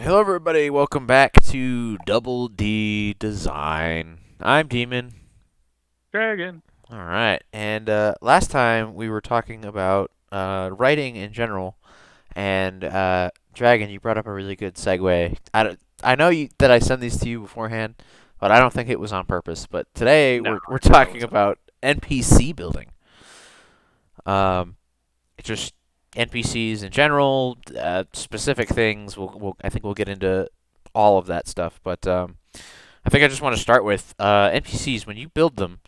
Hello, everybody. Welcome back to Double D Design. I'm Demon. Dragon. All right, and last time we were talking about writing in general, and Dragon, you brought up a really good segue. I know that I sent these to you beforehand, but I don't think it was on purpose. But today No, we're no, it talking wasn't. about NPC building. Um, it's just NPCs in general, specific things. I think we'll get into all of that stuff, but I think I just want to start with NPCs. When you build them,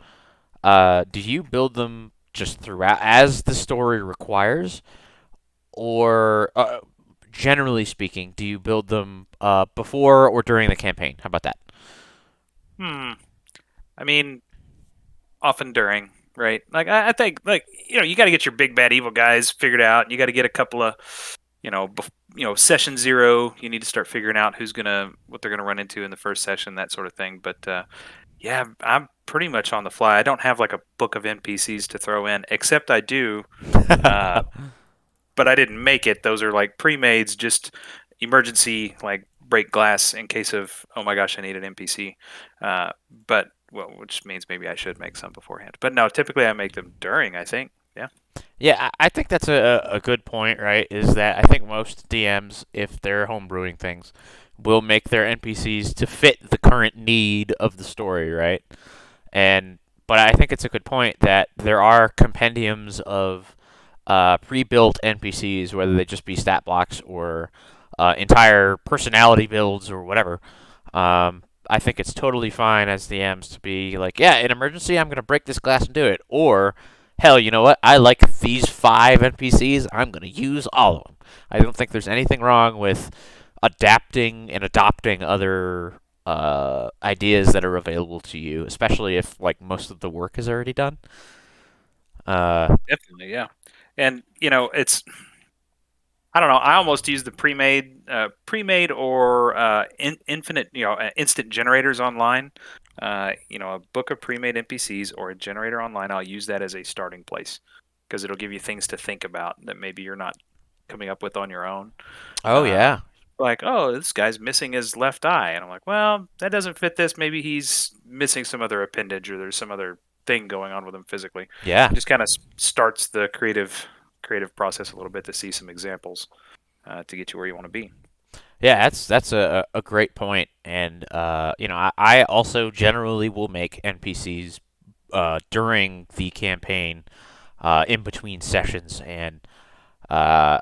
do you build them just throughout as the story requires, or generally speaking, do you build them before or during the campaign? How about that? Hmm. I mean, often during, right? Like I think, like you got to get your big bad evil guys figured out. You got to get a couple of, session zero. You need to start figuring out what they're gonna run into in the first session, that sort of thing. But yeah, I'm pretty much on the fly. I don't have like a book of NPCs to throw in, except I do. Uh, but I didn't make it. Those are like pre-mades, just emergency, like break glass in case of, oh my gosh, I need an NPC. Uh, but well, which means maybe I should make some beforehand. But no, typically I make them during. I think. Yeah. Yeah, I think that's a good point, right? Is that I think most DMs, if they're homebrewing things, will make their NPCs to fit the current need of the story, right? And but I think it's a good point that there are compendiums of pre-built NPCs, whether they just be stat blocks or entire personality builds or whatever. I think it's totally fine as DMs to be like, yeah, in emergency, I'm gonna break this glass and do it, or hell, you know what? I like these 5 NPCs. I'm gonna use all of them. I don't think there's anything wrong with adapting and adopting other ideas that are available to you, especially if like most of the work is already done. Definitely. Yeah. And it's I don't know. I almost use the pre-made or infinite, instant generators online. A book of pre-made NPCs or a generator online. I'll use that as a starting place because it'll give you things to think about that maybe you're not coming up with on your own. Oh Uh, yeah, like, oh, this guy's missing his left eye, and I'm like, well, that doesn't fit this. Maybe he's missing some other appendage, or there's some other thing going on with him physically. yeah, Just kind of starts the creative process a little bit to see some examples to get you where you want to be. yeah. That's a great point, and I also generally will make NPCs during the campaign, in between sessions, and then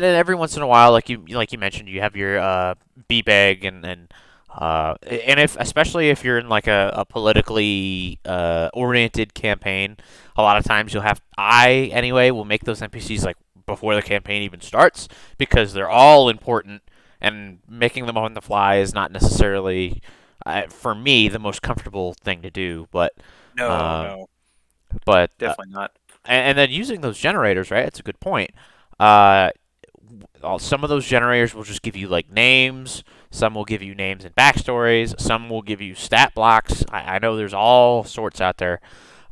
every once in a while, like you mentioned, you have your B bag and if especially if you're in like a politically oriented campaign, a lot of times I anyway will make those NPCs like before the campaign even starts because they're all important, and making them on the fly is not necessarily for me the most comfortable thing to do, No, um, no, but definitely not. and then using those generators, right? It's a good point. Uh, some of those generators will just give you like names. Some will give you names and backstories. Some will give you stat blocks. I know there's all sorts out there.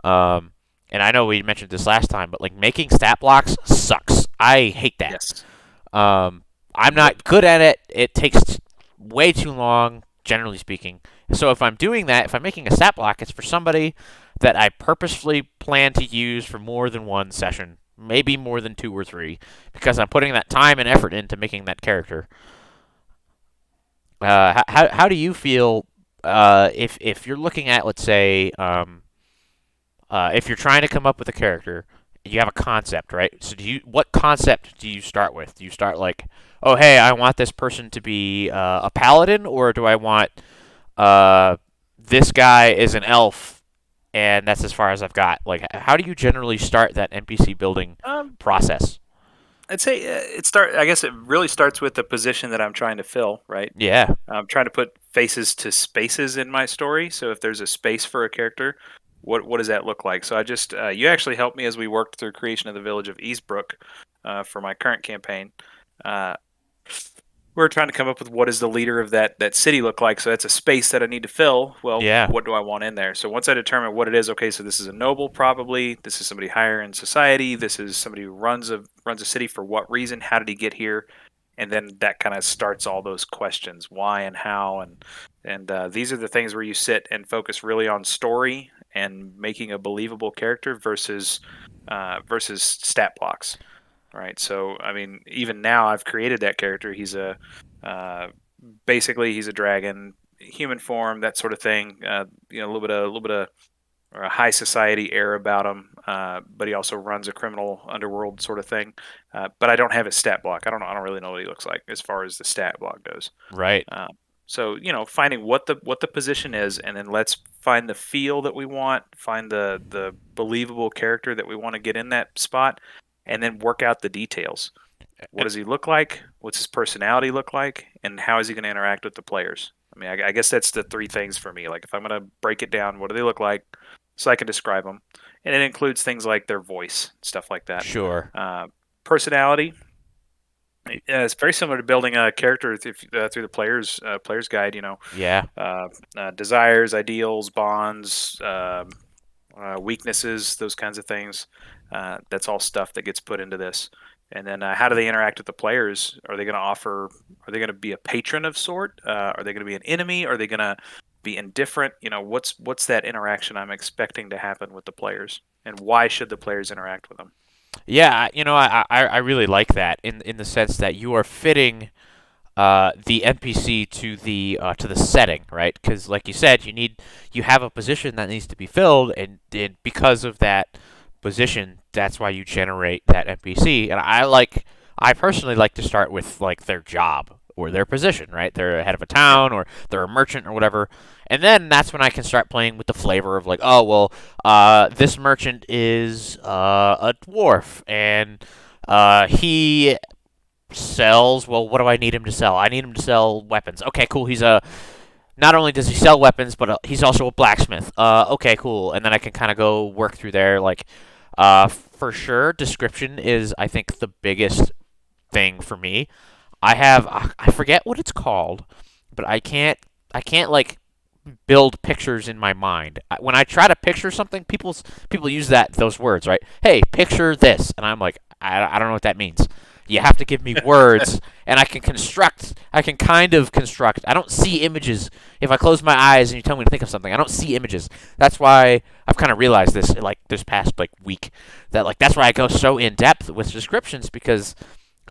Um, and I know we mentioned this last time, but like making stat blocks sucks. I hate that. Yes. Um, I'm Yep. not good at it. It takes way too long, generally speaking. So if I'm doing that, if I'm making a stat block, it's for somebody that I purposefully plan to use for more than one session, maybe more than 2 or 3, because I'm putting that time and effort into making that character. How do you feel if you're looking at, let's say, if you're trying to come up with a character, you have a concept, right? So what concept do you start with? Do you start like, oh hey, I want this person to be a paladin, or do I want uh, this guy is an elf, and that's as far as I've got? Like, how do you generally start that NPC building Um, process? I'd say I guess it really starts with the position that I'm trying to fill, right? Yeah, I'm trying to put faces to spaces in my story. So if there's a space for a character, what does that look like? So I just you actually helped me as we worked through creation of the village of Eastbrook for my current campaign. Uh, we're trying to come up with what does the leader of that city look like. So that's a space that I need to fill. Well, yeah, what do I want in there? So once I determine what it is, okay, so this is a noble probably. This is somebody higher in society. This is somebody who runs a city for what reason? How did he get here? and then that kind of starts all those questions, why and how, and these are the things where you sit and focus really on story and making a believable character versus stat blocks, right? So I mean, even now I've created that character. He's a uh, basically he's a dragon, human form, that sort of thing. A little bit of or a high society air about him, but he also runs a criminal underworld sort of thing. But I don't have his stat block. I don't know. I don't really know what he looks like as far as the stat block goes. Right. Uh, so finding what the position is, and then let's find the feel that we want, find the believable character that we want to get in that spot, and then work out the details. What And does he look like? What's his personality look like? And how is he going to interact with the players? I mean, I guess that's the three things for me. Like, if I'm going to break it down, what do they look like? So I can describe them. And it includes things like their voice, stuff like that. sure. Uh, Personality. It's very similar to building a character through the player's guide. Yeah. Desires, ideals, bonds, weaknesses, those kinds of things. That's all stuff that gets put into this. And then how do they interact with the players? Are they going to offer? Are they going to be a patron of sort? Are they going to be an enemy? Are they going to be indifferent? What's that interaction I'm expecting to happen with the players, and why should the players interact with them? Yeah, I really like that in the sense that you are fitting the NPC to the setting, right? Because like you said, you have a position that needs to be filled, and because of that position, that's why you generate that NPC. And I personally like to start with like their job or their position, right? They're head of a Yeah, town or they're a merchant or whatever. And then that's when I can start playing with the flavor of like, oh well, this merchant is a dwarf, and he sells. Well, what do I need him to sell? I need him to sell weapons. Okay, cool. He's a not only does he sell weapons, but he's also a blacksmith. Okay, cool. And then I can kind of go work through there. Like, for sure, description is I think the biggest thing for me. I forget what it's called, but I can't like build pictures in my mind. When I try to picture something, people use those words, right? Hey, picture this, and I'm like, I don't know what that means. You have to give me words, and I can construct. I can kind of construct. I don't see images. If I close my eyes and you tell me to think of something, I don't see images. That's why I've kind of realized this like this past like week that like that's why I go so in depth with descriptions because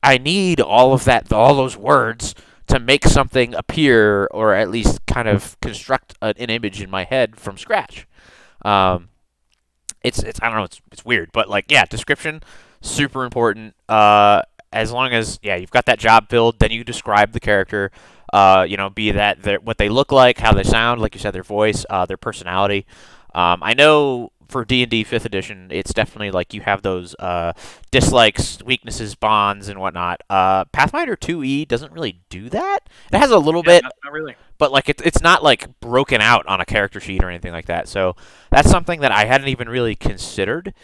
I need all of that, all those words to make something appear, or at least kind of construct an image in my head from scratch. Um, it's I don't know, it's weird, but like yeah, description super important. As long as yeah, you've got that job filled, then you describe the character. Be that what they look like, how they sound, like you said, their voice, their personality. I know for D&D Fifth Edition, it's definitely like you have those dislikes, weaknesses, bonds, and whatnot. Pathfinder 2e doesn't really do that. It has a little yeah, bit, not really. but like it's not like broken out on a character sheet or anything like that. So that's something that I hadn't even really considered.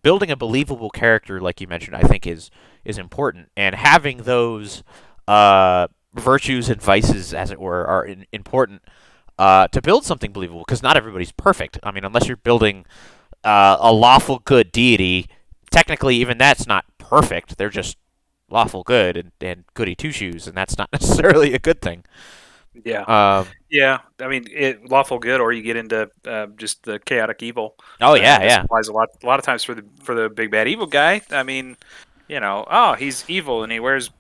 Building a believable character, like you mentioned, I think is important, and having those virtues and vices, as it were, are important to build something believable. Because not everybody's perfect. I mean, unless you're building a lawful good deity, technically even that's not perfect. They're just lawful good and goody two shoes, and that's not necessarily a good thing. Yeah, Um, yeah. I mean, lawful good, or you get into just the chaotic evil, oh yeah, and this yeah, applies a lot of times for the big bad evil guy. I mean, oh, he's evil and he wears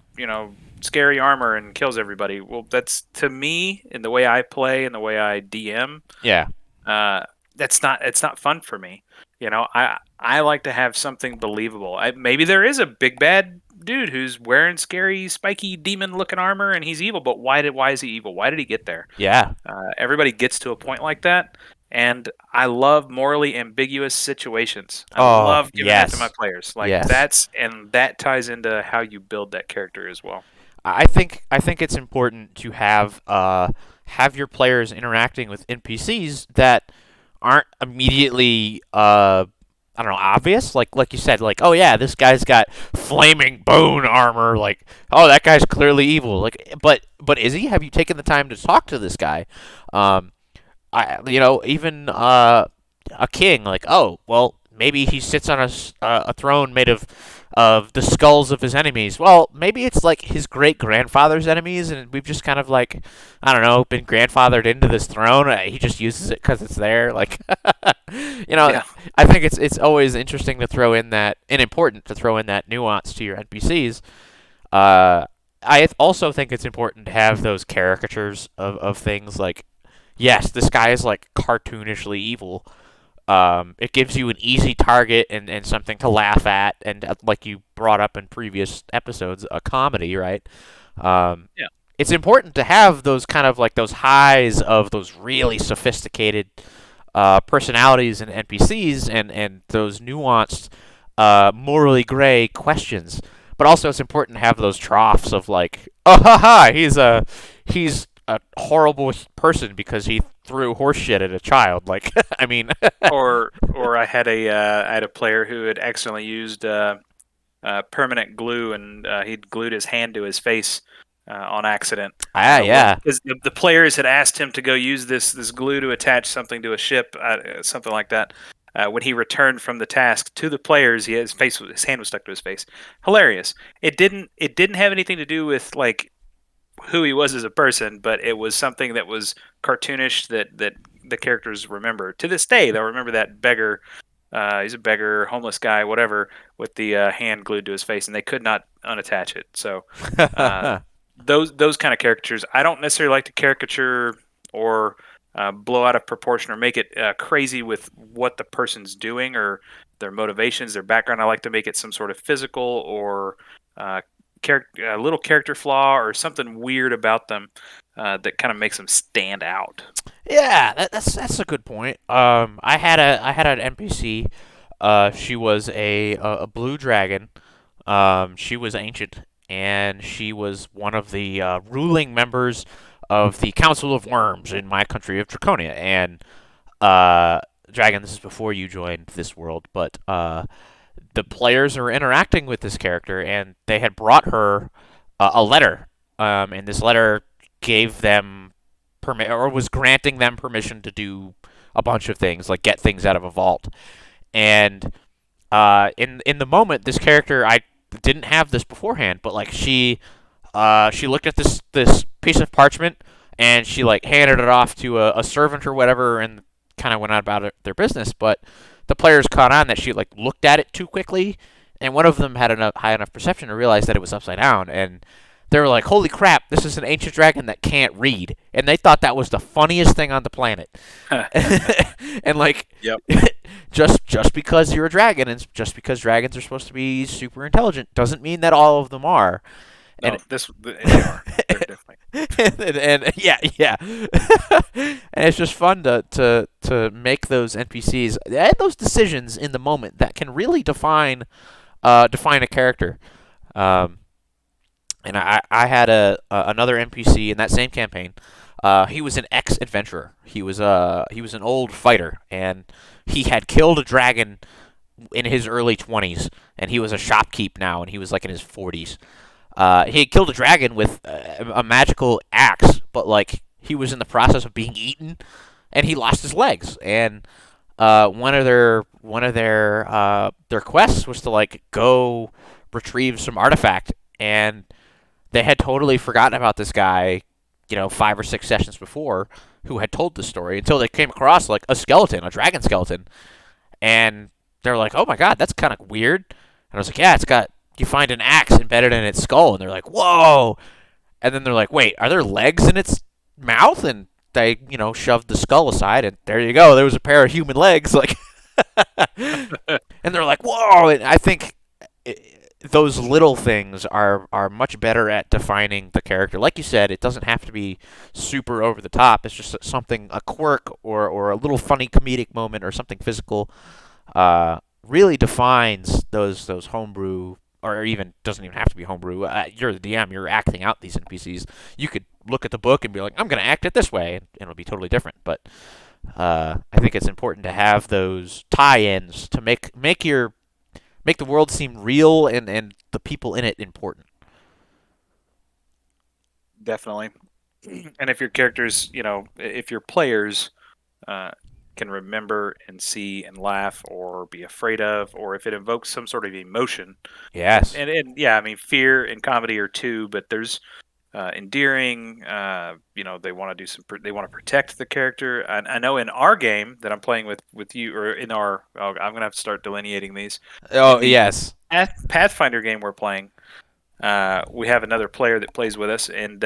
scary armor and kills everybody. Well, that's to me in the way I play and the way I DM. yeah, Uh, that's not it's not fun for me. I like to have something believable. Maybe there is a big bad dude who's wearing scary, spiky, demon-looking armor and he's evil. But why is he evil? Why did he get there? yeah. Everybody gets to a point like that, and I love morally ambiguous situations. I Oh love giving that to my yes, players. Like yes. that ties into how you build that character as well. I think it's important to have your players interacting with NPCs that aren't immediately I don't know, obvious. Like you said, like, oh yeah, this guy's got flaming bone armor. Like, oh, that guy's clearly evil. Like, but is he? Have you taken the time to talk to this guy? Um, even a king. Like, oh, well, maybe he sits on a throne made of of the skulls of his enemies. Well, maybe it's like his great grandfather's enemies, and we've just kind of like, I don't know, been grandfathered into this throne. He just uses it because it's there. Like, you know, Yeah. I think it's always interesting to throw in that, and important to throw in that nuance to your NPCs. Uh, I also think it's important to have those caricatures of things like, yes, this guy is like cartoonishly evil. It gives you an easy target and something to laugh at, and like you brought up in previous episodes, a comedy, right? Um, Yeah. it's important to have those kind of like those highs of those really sophisticated personalities and NPCs and those nuanced, morally gray questions. But also, it's important to have those troughs of like, oh ha ha, he's a horrible person because he threw horse shit at a child. Like, I mean, Or I had a player who had accidentally used permanent glue, and he'd glued his hand to his face on accident. yeah, Because the players had asked him to go use this glue to attach something to a ship, something like that. When he returned from the task to the players, his hand was stuck to his face. Hilarious. It didn't have anything to do with like who he was as a person, but it was something that was cartoonish that the characters remember. To this day, they'll remember that beggar. He's a beggar, homeless guy, whatever, with the hand glued to his face, and they could not unattach it. So uh, those kind of caricatures, I don't necessarily like to caricature or blow out of proportion or make it crazy with what the person's doing or their motivations, their background. I like to make it some sort of physical or uh, a little character flaw or something weird about them that kind of makes them stand out. yeah, that's a good point. I had an NPC. She was a blue dragon. She was ancient, and she was one of the ruling members of the Council of Worms in my country of Draconia. And uh, Dragon, this is before you joined this world, but the players are interacting with this character, and they had brought her a letter, and this letter gave them permit or was granting them permission to do a bunch of things, like get things out of a vault. And in the moment, this character, I didn't have this beforehand, but like she looked at this piece of parchment and she like handed it off to a servant or whatever, and kind of went on about their business. But the players caught on that she like looked at it too quickly, and one of them had enough high enough perception to realize that it was upside down, and they were like, "Holy crap! This is an ancient dragon that can't read," and they thought that was the funniest thing on the planet. And like, Yep. just because you're a dragon, and just because dragons are supposed to be super intelligent, doesn't mean that all of them are. No, And they are. They're definitely. and yeah, yeah, and it's just fun to make those NPCs and those decisions in the moment that can really define a character. Um, and I had another NPC in that same campaign. He was an ex-adventurer. He was an old fighter, and he had killed a dragon in his early 20s, and he was a shopkeep now, and he was like in his 40s. He had killed a dragon with a magical axe, but like he was in the process of being eaten, and he lost his legs. And one of their quests was to like go retrieve some artifact, and they had totally forgotten about this guy, 5 or 6 sessions before, who had told the story until they came across like a skeleton, a dragon skeleton, and they're like, "Oh my god, that's kind of weird." And I was like, "Yeah, it's got you find an axe embedded in its skull," and they're like, "Whoa!" And then they're like, "Wait, are there legs in its mouth?" And they, shoved the skull aside, and there you go. There was a pair of human legs, like, and they're like, "Whoa!" And I think those little things are much better at defining the character. Like you said, it doesn't have to be super over the top. It's just something, a quirk or a little funny comedic moment or something physical. Really defines those homebrew, or even doesn't even have to be homebrew. You're the DM. You're acting out these NPCs. You could look at the book and be like, I'm going to act it this way, and it'll be totally different. But I think it's important to have those tie-ins to make the world seem real and the people in it important. Definitely. And if your characters, if your players uh, can remember and see and laugh or be afraid of, or if it evokes some sort of emotion. Yes. And yeah, I mean, fear and comedy are two, but there's endearing. They want to do some. They want to protect the character. I know in our game that I'm playing with you, or in our, I'm gonna have to start delineating these. Oh, In the yes. Pathfinder game we're playing, we have another player that plays with us and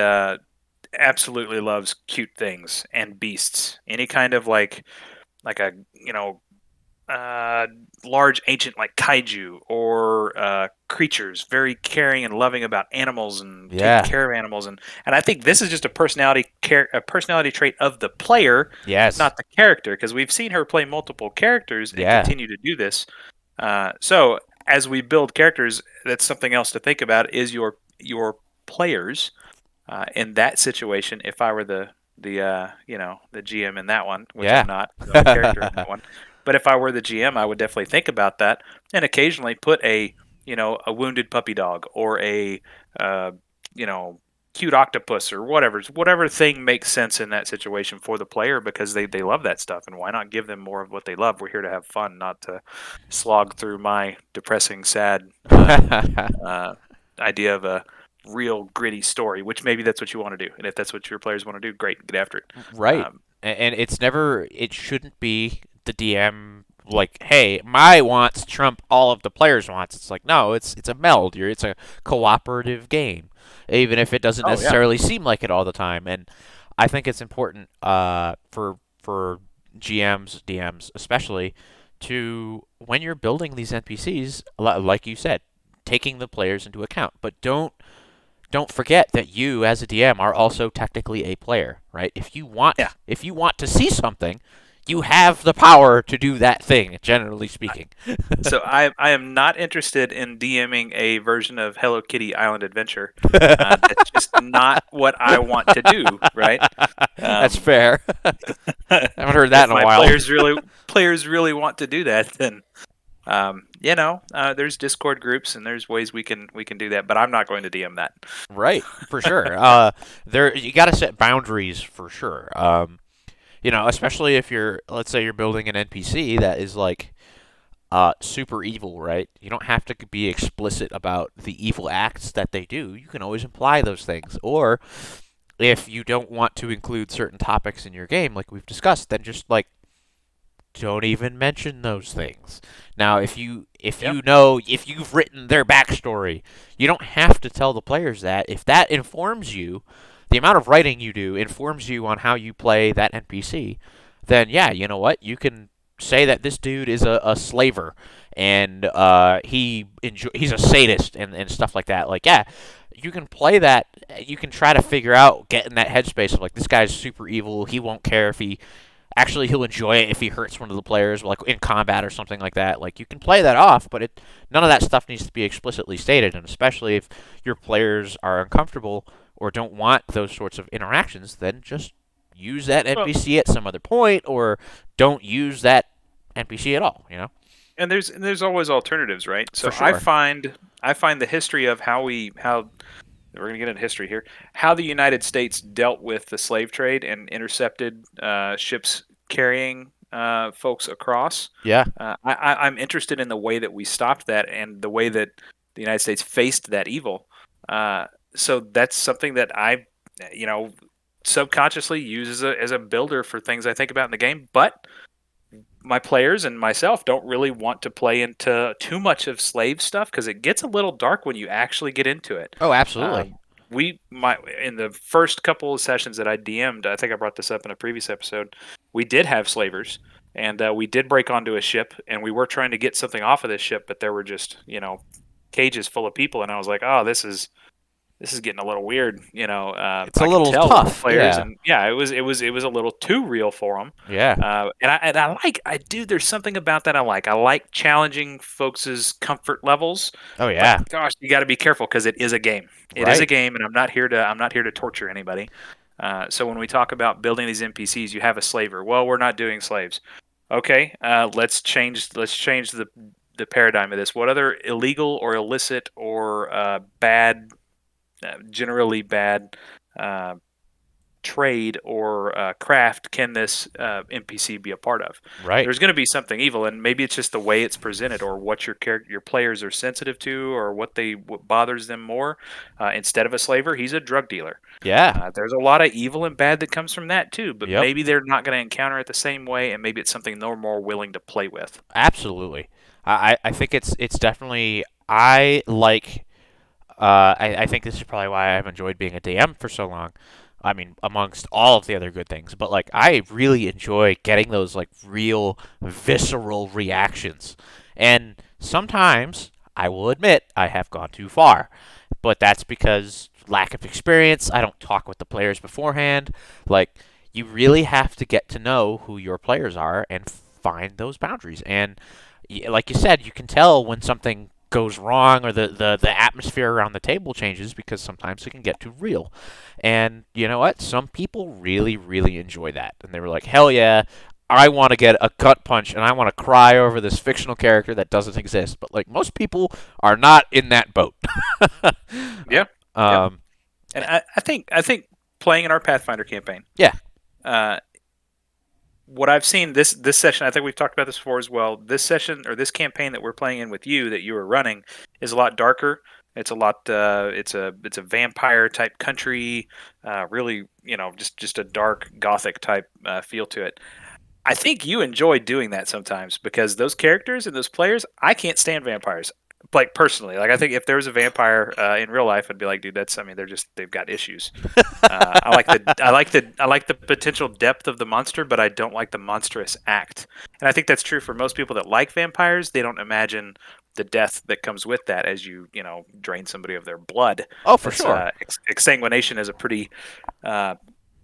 absolutely loves cute things and beasts. Any kind of like a uh, large ancient like kaiju or creatures, very caring and loving about animals and taking Yeah. care of animals, and I think this is just a personality trait of the player, Yes. not the character, because we've seen her play multiple characters and Yeah. continue to do this. So as we build characters, that's something else to think about is your players in that situation. If I were the GM in that one, which I'm Yeah. not, I'm a character in that one. But if I were the GM, I would definitely think about that and occasionally put a wounded puppy dog or a uh, you know cute octopus or whatever thing makes sense in that situation for the player because they love that stuff, and why not give them more of what they love? We're here to have fun, not to slog through my depressing, sad uh, idea of a real gritty story, which maybe that's what you want to do. And if that's what your players want to do, great, get after it. Right. Um, And it's never, it shouldn't be the DM like, hey, my wants trump all of the players' wants. It's like, no, it's a meld. It's a cooperative game, even if it doesn't oh yeah, necessarily seem like it all the time. And I think it's important for GMs, DMs especially, to when you're building these NPCs, like you said, taking the players into account, but don't forget that you as a DM are also technically a player, right? yeah. If you want to see something, you have the power to do that thing, generally speaking. So I am not interested in DMing a version of Hello Kitty Island Adventure. That's just not what I want to do, right? That's Um, fair. I haven't heard that if in a my while. players really want to do that, then there's Discord groups and there's ways we can do that. But I'm not going to DM that. Right, for sure. There you got to set boundaries for sure. Especially if let's say you're building an NPC that is like super evil, right? You don't have to be explicit about the evil acts that they do. You can always imply those things. Or if you don't want to include certain topics in your game, like we've discussed, then just like don't even mention those things. Now, Yeah. if you've written their backstory, you don't have to tell the players that. If that informs you, the amount of writing you do informs you on how you play that NPC, then yeah, you know what? You can say that this dude is a slaver and he's a sadist and stuff like that. Like, yeah, you can play that. You can try to figure out, get in that headspace of like, this guy's super evil. He won't care if he actually he'll enjoy it if he hurts one of the players, like in combat or something like that. Like you can play that off, but none of that stuff needs to be explicitly stated, and especially if your players are uncomfortable or don't want those sorts of interactions, then just use that Well, NPC at some other point, or don't use that NPC at all. and there's always alternatives, right? For So I sure. find I find the history of how we're going to get into history here. How the United States dealt with the slave trade and intercepted ships carrying folks across. Yeah. I'm interested in the way that we stopped that and the way that the United States faced that evil. Uh, so that's something that I, you know, subconsciously use as a builder for things I think about in the game. But my players and myself don't really want to play into too much of slave stuff because it gets a little dark when you actually get into it. Oh, absolutely. Um, we my in the first couple of sessions that I DM'd, I think I brought this up in a previous episode. We did have slavers, and we did break onto a ship, and we were trying to get something off of this ship, but there were just cages full of people, and I was like, oh, this is getting a little weird. It's a I could little tell with the tough. players, Yeah. and yeah, it was a little too real for them. Yeah. I do. There's something about that I like. I like challenging folks' comfort levels, Oh but yeah. gosh, you got to be careful because it is a game. It is a Right. game, and I'm not here to torture anybody. So when we talk about building these NPCs, you have a slaver. Well, we're not doing slaves. Okay, let's change the paradigm of this. What other illegal or illicit or bad, generally bad, uh, trade or craft can this NPC be a part of? Right. There's going to be something evil, and maybe it's just the way it's presented, or what your players are sensitive to, or what bothers them more. Instead of a slaver, he's a drug dealer. Yeah. There's a lot of evil and bad that comes from that too, but Yep. maybe they're not going to encounter it the same way, and maybe it's something they're more willing to play with. Absolutely. I think it's definitely I like I think this is probably why I've enjoyed being a DM for so long. I mean, amongst all of the other good things, but like I really enjoy getting those like real visceral reactions. And sometimes I will admit I have gone too far. But that's because lack of experience. I don't talk with the players beforehand. Like you really have to get to know who your players are and find those boundaries. And like you said, you can tell when something goes wrong or the atmosphere around the table changes because sometimes it can get too real. And you know what? Some people really, really enjoy that. And they were like, hell yeah, I want to get a gut punch and I want to cry over this fictional character that doesn't exist. But like most people are not in that boat. Yeah. Yep. um, And I think playing in our Pathfinder campaign, yeah, uh, what I've seen this session, I think we've talked about this before as well. This session or this campaign that we're playing in with you that you were running is a lot darker. It's a lot. It's a vampire type country. Really, just a dark gothic type feel to it. I think you enjoy doing that sometimes because those characters and those players, I can't stand vampires. Like personally, like I think if there was a vampire in real life, I'd be like, dude, that's. I mean, they've got issues. I like the potential depth of the monster, but I don't like the monstrous act. And I think that's true for most people that like vampires. They don't imagine the death that comes with that as you drain somebody of their blood. oh for That's sure, exsanguination is a uh,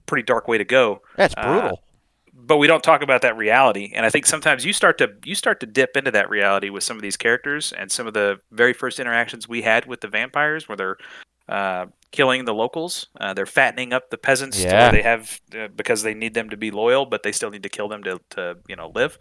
pretty dark way to go. that's Uh, brutal. but we don't talk about that reality, and I think sometimes you start to dip into that reality with some of these characters, and some of the very first interactions we had with the vampires where they're killing the locals. They're fattening up the peasants to where Yeah. they have because they need them to be loyal, but they still need to kill them to live.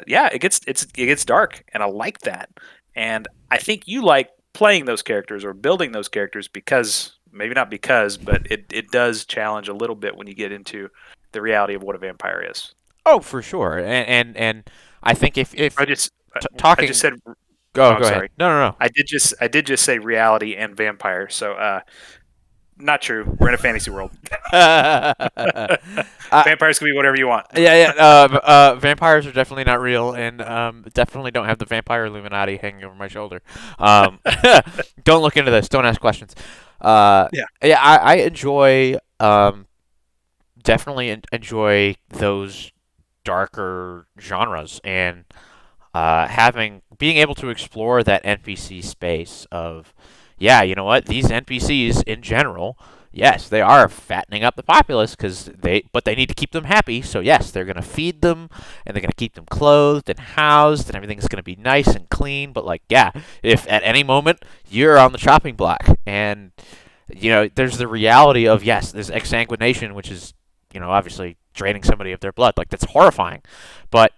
Yeah, it gets dark, and I like that. And I think you like playing those characters or building those characters because maybe not because, but it does challenge a little bit when you get into the reality of what a vampire is. Oh, for sure. And I think if I just I just talking, said oh, go I'm ahead. sorry. No, I did just say reality and vampire. So not true. We're in a fantasy world. no. Vampires can be whatever you want. Yeah. Vampires are definitely not real, and definitely don't have the vampire Illuminati hanging over my shoulder. Um, don't look into this. Don't ask questions. Yeah. Yeah. I enjoy definitely enjoy those darker genres and having being able to explore that NPC space of, yeah, you know what? These NPCs in general, yes, they are fattening up the populace but they need to keep them happy. So yes, they're gonna feed them and they're gonna keep them clothed and housed and everything's gonna be nice and clean. But like, yeah, if at any moment you're on the chopping block and there's the reality of yes, there's exsanguination, which is obviously draining somebody of their blood. Like that's horrifying, but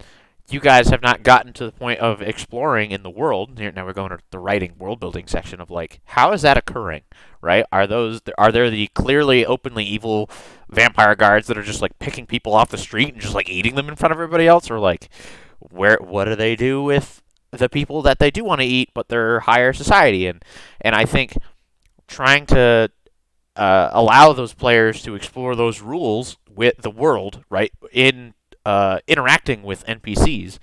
you guys have not gotten to the point of exploring in the world. Now we're going to the writing world building section of like how is that occurring, right? Are there the clearly openly evil vampire guards that are just like picking people off the street and just like eating them in front of everybody else, or like what do they do with the people that they do want to eat but they're higher society and I think trying to allow those players to explore those rules with the world, right? In interacting with NPCs,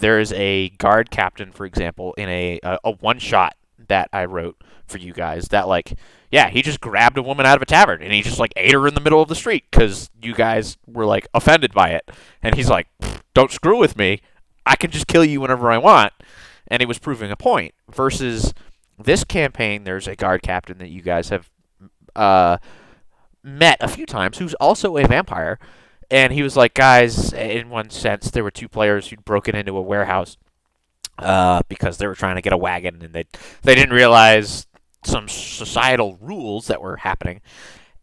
there is a guard captain, for example, in a one shot that I wrote for you guys. That like, yeah, he just grabbed a woman out of a tavern and he just like ate her in the middle of the street because you guys were like offended by it, and he's like, "Don't screw with me. I can just kill you whenever I want," and he was proving a point. Versus this campaign, there's a guard captain that you guys have uh, met a few times who's also a vampire. And he was like, guys, in one sense, there were two players who'd broken into a warehouse because they were trying to get a wagon, and they didn't realize some societal rules that were happening.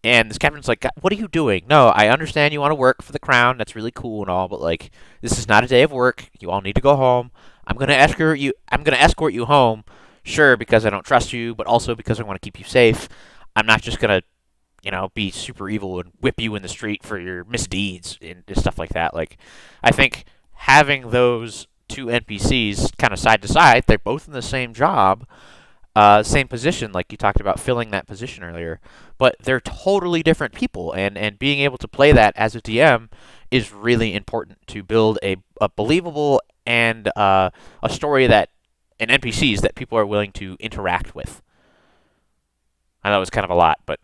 And this captain's like, "What are you doing? No, I understand you want to work for the crown. That's really cool and all, but like, this is not a day of work. You all need to go home. I'm gonna escort you. I'm gonna escort you home. Sure, because I don't trust you, but also because I want to keep you safe. I'm not just gonna be super evil and whip you in the street for your misdeeds and stuff like that. Like, I think having those two NPCs kind of side to side, they're both in the same job, same position, like you talked about filling that position earlier, but they're totally different people, and being able to play that as a DM is really important to build a believable and a story that and NPCs that people are willing to interact with. I know it was kind of a lot, but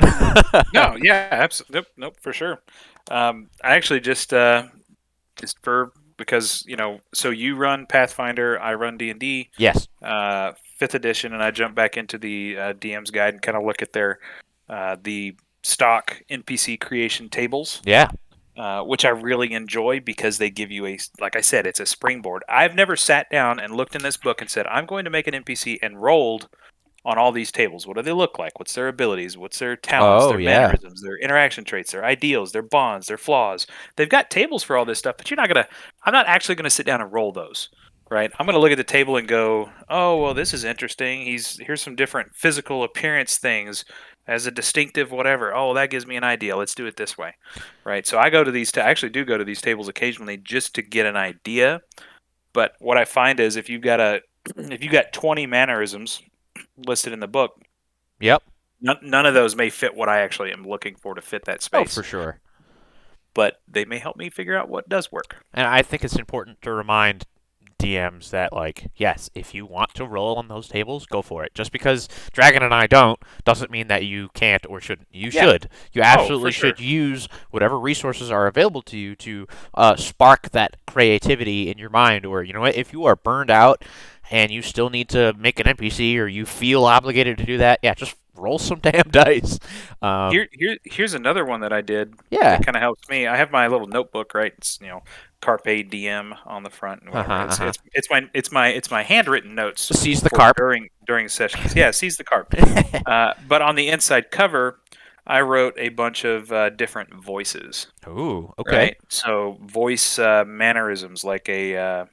No, yeah, absolutely. Nope, for sure. I actually just for because so you run Pathfinder, I run D&D, yes, fifth edition, and I jump back into the DM's guide and kind of look at the stock NPC creation tables, yeah, which I really enjoy because they give you like I said, it's a springboard. I've never sat down and looked in this book and said, I'm going to make an NPC and rolled on all these tables. What do they look like? What's their abilities? What's their talents, oh their yeah, mannerisms, their interaction traits, their ideals, their bonds, their flaws? They've got tables for all this stuff, but I'm not actually gonna sit down and roll those. Right? I'm gonna look at the table and go, oh well, this is interesting. Here's some different physical appearance things as a distinctive whatever. Oh, that gives me an idea. Let's do it this way. Right? So I go to these I actually do go to these tables occasionally just to get an idea. But what I find is if you got 20 mannerisms listed in the book, yep, none of those may fit what I actually am looking for to fit that oh space, for sure. but they may help me figure out what does work. And I think it's important to remind DMs that, like, yes, if you want to roll on those tables, go for it. Just because Dragon and I don't doesn't mean that you can't or shouldn't. You Yeah. should. You Oh, for absolutely sure. should use whatever resources are available to you to spark that creativity in your mind. Or, you know what, if you are burned out and you still need to make an NPC or you feel obligated to do that, yeah, just roll some damn dice. Um, Here's another one that I did yeah. that kind of helps me. I have my little notebook, right? It's Carpe Diem on the front and Uh whatever. huh. Uh huh. It's my handwritten notes Seize the for carp. during sessions. Yeah, seize the carp. But on the inside cover, I wrote a bunch of different voices. Ooh. Okay. Right. So voice mannerisms, like if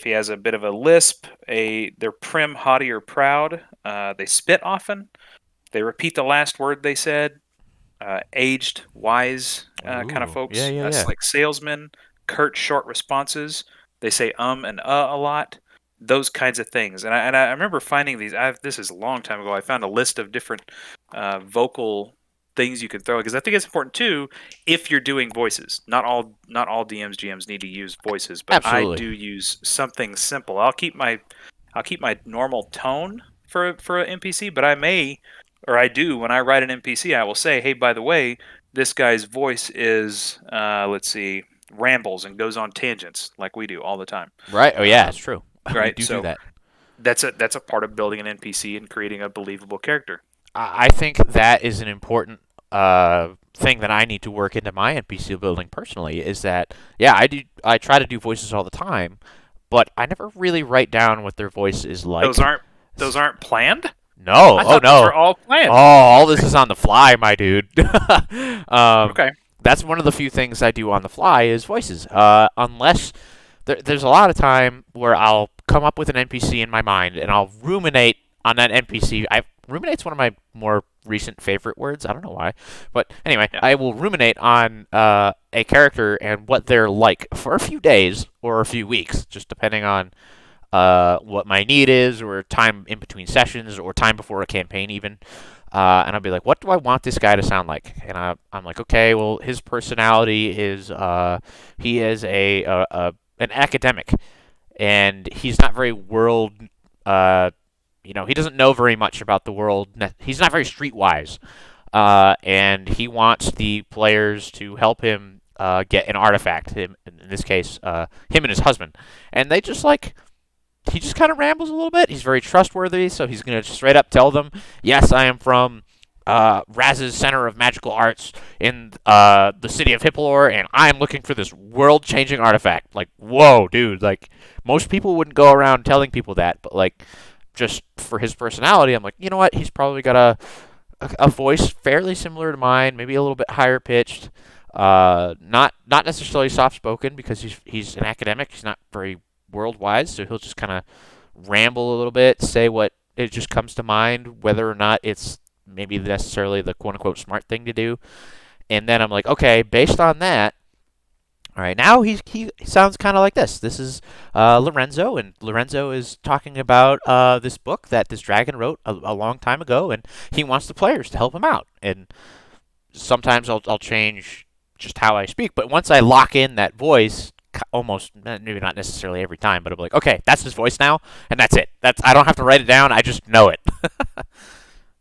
he has a bit of a lisp, they're prim, haughty, or proud. They spit often. They repeat the last word they said. Aged, wise kind of Ooh. Yeah. folks. Yeah. Yeah. Like salesmen, curt, short responses. They say and a lot. Those kinds of things. And I remember finding these. This is a long time ago. I found a list of different vocal things you could throw because I think it's important too if you're doing voices. Not all DMs GMs need to use voices, but I Absolutely. do use something simple. I'll keep my normal tone for an NPC, but I do when I write an NPC, I will say, hey, by the way, this guy's voice is let's see, rambles and goes on tangents like we do all the time. Right. Oh yeah, it's Um, true. We right, do so that. that's a part of building an NPC and creating a believable character. I think that is an important thing that I need to work into my NPC building personally. Is that yeah, I try to do voices all the time, but I never really write down what their voice is Those like. aren't those aren't planned. No. I Oh thought those no. were all Oh, planned. all this is on the fly, my dude. um, Okay. that's one of the few things I do on the fly is voices. Unless there's a lot of time where I'll come up with an NPC in my mind and I'll ruminate on that NPC. Ruminate's one of my more recent favorite words. I don't know why, but anyway, Yeah. I will ruminate on a character and what they're like for a few days or a few weeks, just depending on what my need is, or time in between sessions, or time before a campaign, even. And I'll be like, what do I want this guy to sound like? And I'm like, okay, well, his personality is he is an academic, and he's not very world. He doesn't know very much about the world. He's not very streetwise, and he wants the players to help him get an artifact. In this case, him and his husband, and they just like he just kind of rambles a little bit. He's very trustworthy, so he's going to straight up tell them, yes, I am from Raz's Center of Magical Arts in the city of Hippolor, and I am looking for this world-changing artifact. Like, whoa, dude. Like, most people wouldn't go around telling people that, but, like, just for his personality, I'm like, you know what? He's probably got a voice fairly similar to mine, maybe a little bit higher pitched. Not necessarily soft spoken because he's an academic. He's not very world wise, so he'll just kind of ramble a little bit, say what it just comes to mind, whether or not it's maybe necessarily the quote unquote smart thing to do. And then I'm like, okay, based on that, all right, now he sounds kind of like this. This is Lorenzo, and Lorenzo is talking about this book that this dragon wrote a long time ago, and he wants the players to help him out. And sometimes I'll change just how I speak, but once I lock in that voice, almost maybe not necessarily every time, but I'm like, okay, that's his voice now, and that's it. That's I don't have to write it down. I just know it.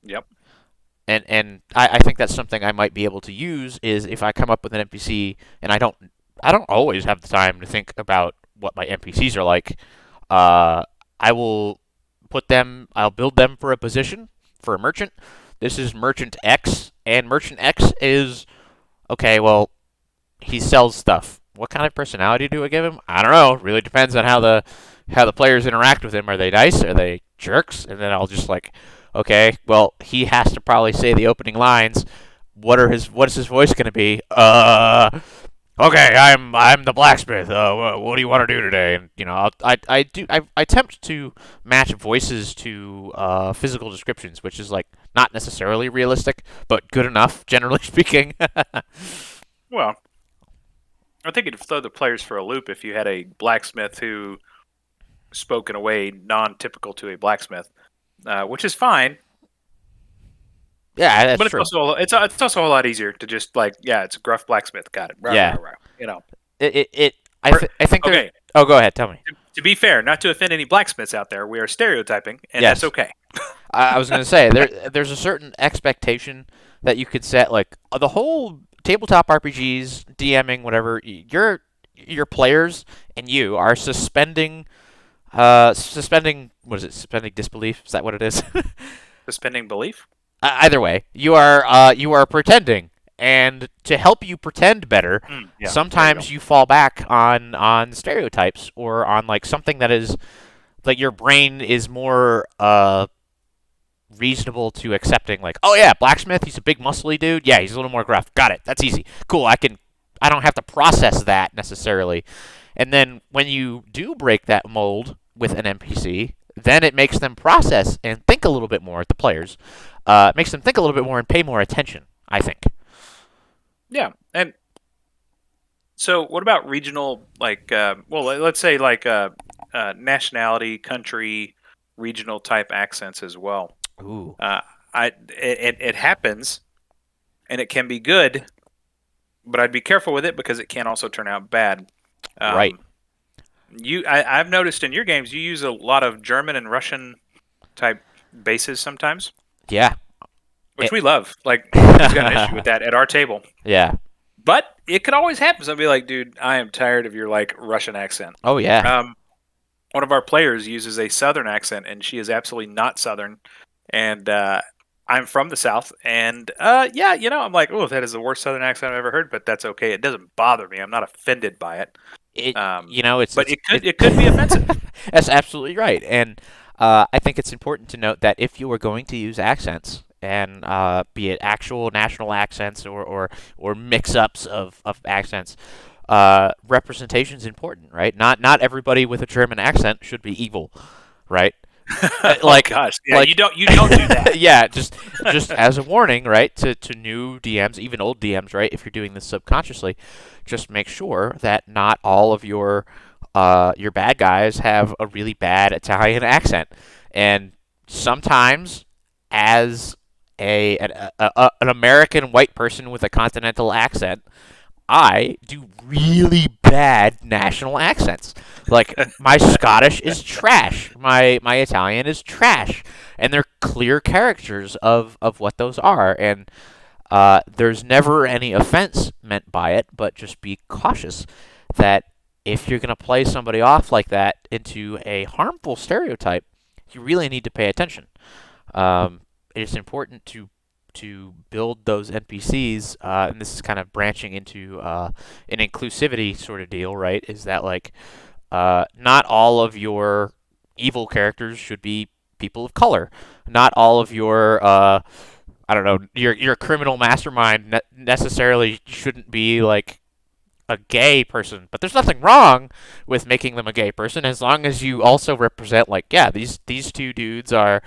Yep. And I think that's something I might be able to use is if I come up with an NPC and I don't always have the time to think about what my NPCs are like. Uh, I will I'll build them for a position for a merchant. This is Merchant X, and Merchant X is okay. Well, he sells stuff. What kind of personality do I give him? I don't know. It really depends on how the players interact with him. Are they nice? Are they jerks? And then I'll just like, okay, well, he has to probably say the opening lines. What is his voice going to be? Okay, I'm the blacksmith. What do you want to do today? And I attempt to match voices to physical descriptions, which is like not necessarily realistic, but good enough, generally speaking. Well, I think it'd throw the players for a loop if you had a blacksmith who spoke in a way non-typical to a blacksmith, which is fine. Yeah, that's But it's true. also it's also a lot easier to just like, yeah, it's a gruff blacksmith. Got it. Rah, Yeah, rah, rah. You know. it I think there's. Okay. Oh, go ahead. Tell me. To be fair, not to offend any blacksmiths out there, we are stereotyping, and that's Yes. okay. I was going to say there's a certain expectation that you could set, like the whole tabletop RPGs, DMing, whatever. Your players and you are suspending what is it? Suspending disbelief? Is that what it is? Suspending belief. Either way, you are pretending, and to help you pretend better, Yeah. There you go. sometimes you fall back on stereotypes or on like something that is like your brain is more reasonable to accepting, like, oh yeah, blacksmith, he's a big muscly dude, yeah, he's a little more gruff, got it, that's easy, cool, I don't have to process that necessarily. And then when you do break that mold with an NPC, then it makes them process and think a little bit more, the players. It makes them think a little bit more and pay more attention, I think. Yeah, and so what about regional, like, let's say like nationality, country, regional type accents as well. Ooh. Uh, it happens, and it can be good, but I'd be careful with it because it can also turn out bad. Right. Um, I've noticed in your games you use a lot of German and Russian type bases sometimes, Yeah. which It, we love. Like nobody's got an issue with that at our table. yeah. But it could always happen. So I'd be like, dude, I am tired of your like Russian accent. Oh yeah. One of our players uses a Southern accent, and she is absolutely not Southern. And I'm from the South, and yeah, I'm like, oh, that is the worst Southern accent I've ever heard. But that's okay. It doesn't bother me. I'm not offended by it. It Um, you know but it could be offensive. That's absolutely right, and I think it's important to note that if you are going to use accents, and be it actual national accents or mix-ups of accents, representation is important, right? Not everybody with a German accent should be evil, right? Oh gosh, yeah, Like you don't do that. yeah, just as a warning, right, to new DMs, even old DMs, right? If you're doing this subconsciously, just make sure that not all of your bad guys have a really bad Italian accent, and sometimes as an American white person with a continental accent, I do really bad national accents. Like my Scottish is trash. My Italian is trash, and they're clear characters of what those are. And there's never any offense meant by it, but just be cautious that if you're gonna play somebody off like that into a harmful stereotype, you really need to pay attention. It's important to build those NPCs, and this is kind of branching into an inclusivity sort of deal, right? Is that like not all of your evil characters should be people of color. Not all of your I don't know, your criminal mastermind necessarily shouldn't be like a gay person, but there's nothing wrong with making them a gay person as long as you also represent like, yeah, these two dudes are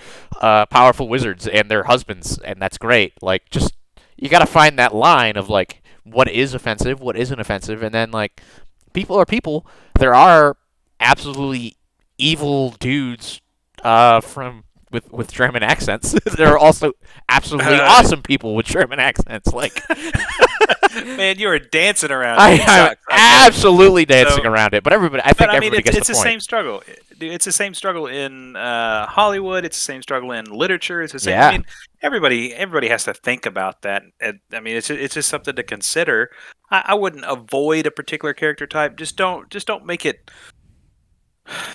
powerful wizards and they're husbands, and that's great. Like, just you got to find that line of like what is offensive, what isn't offensive, and then like people are people. There are absolutely evil dudes from with German accents. There are also absolutely Uh, awesome people with German accents. Like Man, you were dancing around it. It I'm sucks. I get it. absolutely dancing So, around it, but everybody, I but think I mean, everybody gets the it's the point. same struggle. Dude, it's the same struggle in Hollywood. It's the same struggle in literature. It's the same. I Yeah, mean, everybody has to think about that. I mean, it's just something to consider. I wouldn't avoid a particular character type. Just don't make it.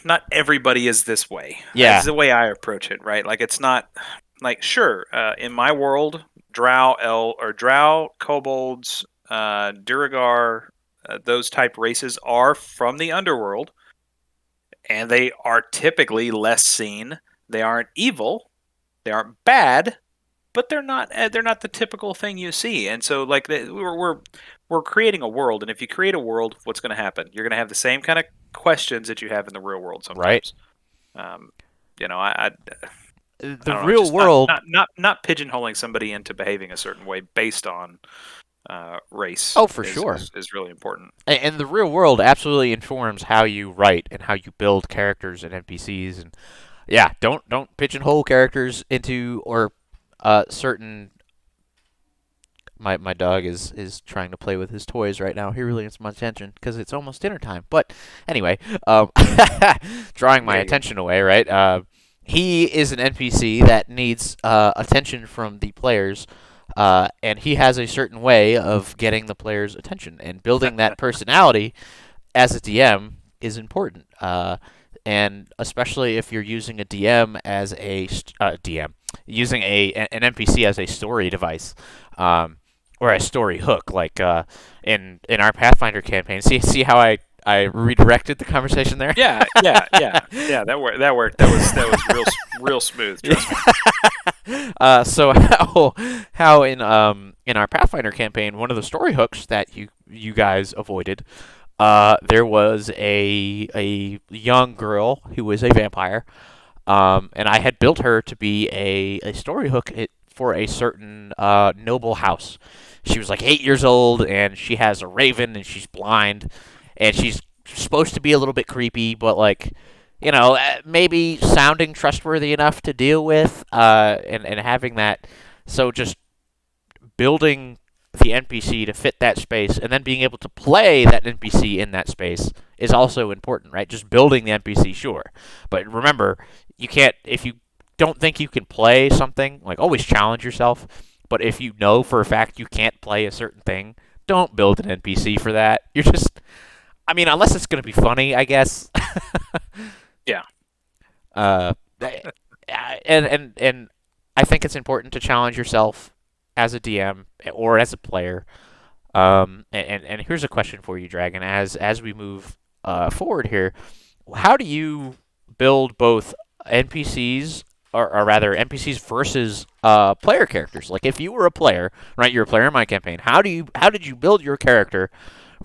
Not everybody is this way. yeah, It's the way I approach it, right? Like it's not like sure in my world, Drow, kobolds, Duragar, those type races are from the underworld, and they are typically less seen. They aren't evil. They aren't bad, but they're not the typical thing you see. And so like we're creating a world, and if you create a world, what's going to happen? You're going to have the same kind of questions that you have in the real world right. sometimes. Um, I The don't know, real just not world. not not not pigeonholing somebody into behaving a certain way based on race Oh, for is, sure. is is really important. And the real world absolutely informs how you write and how you build characters and NPCs. And yeah, don't pigeonhole characters into or certain. My dog is trying to play with his toys right now. He really needs my attention because it's almost dinner time. But anyway, drawing my There you go. attention away, right? He is an NPC that needs attention from the players, and he has a certain way of getting the players' attention. And building that personality as a DM is important. And especially if you're using a DM as a DM, using an NPC as a story device, or a story hook, like in our Pathfinder campaign. See how I redirected the conversation there. Yeah. That worked. That was real smooth. Trust me. So how in our Pathfinder campaign, one of the story hooks that you guys avoided, there was a young girl who was a vampire, and I had built her to be a story hook for a certain noble house. She was like 8 years old, and she has a raven, and she's blind, and she's supposed to be a little bit creepy, but like, maybe sounding trustworthy enough to deal with, and having that. So just building the NPC to fit that space, and then being able to play that NPC in that space is also important, right? Just building the NPC, sure, but remember, you can't if you don't think you can play something, like always challenge yourself. But if you know for a fact you can't play a certain thing, don't build an NPC for that. You're just, I mean, unless it's going to be funny, I guess. Yeah. uh, and I think it's important to challenge yourself as a DM or as a player. And here's a question for you, Dragon. As we move forward here, how do you build both NPCs, or rather NPCs versus player characters? Like if you were a player, right? You're a player in my campaign. How did you build your character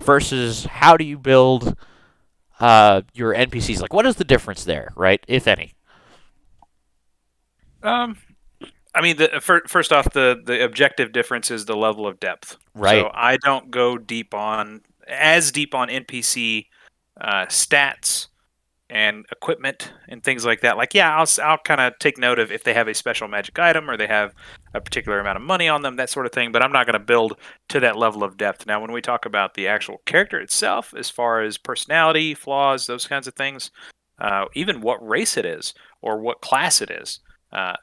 versus how do you build your NPCs? Like what is the difference there, right? If any. Um, I mean, first off, the objective difference is the level of depth. Right. So I don't go deep on NPC stats and equipment and things like that. Like, yeah, I'll kind of take note of if they have a special magic item or they have a particular amount of money on them, that sort of thing. But I'm not going to build to that level of depth. Now, when we talk about the actual character itself, as far as personality, flaws, those kinds of things, even what race it is or what class it is. Uh,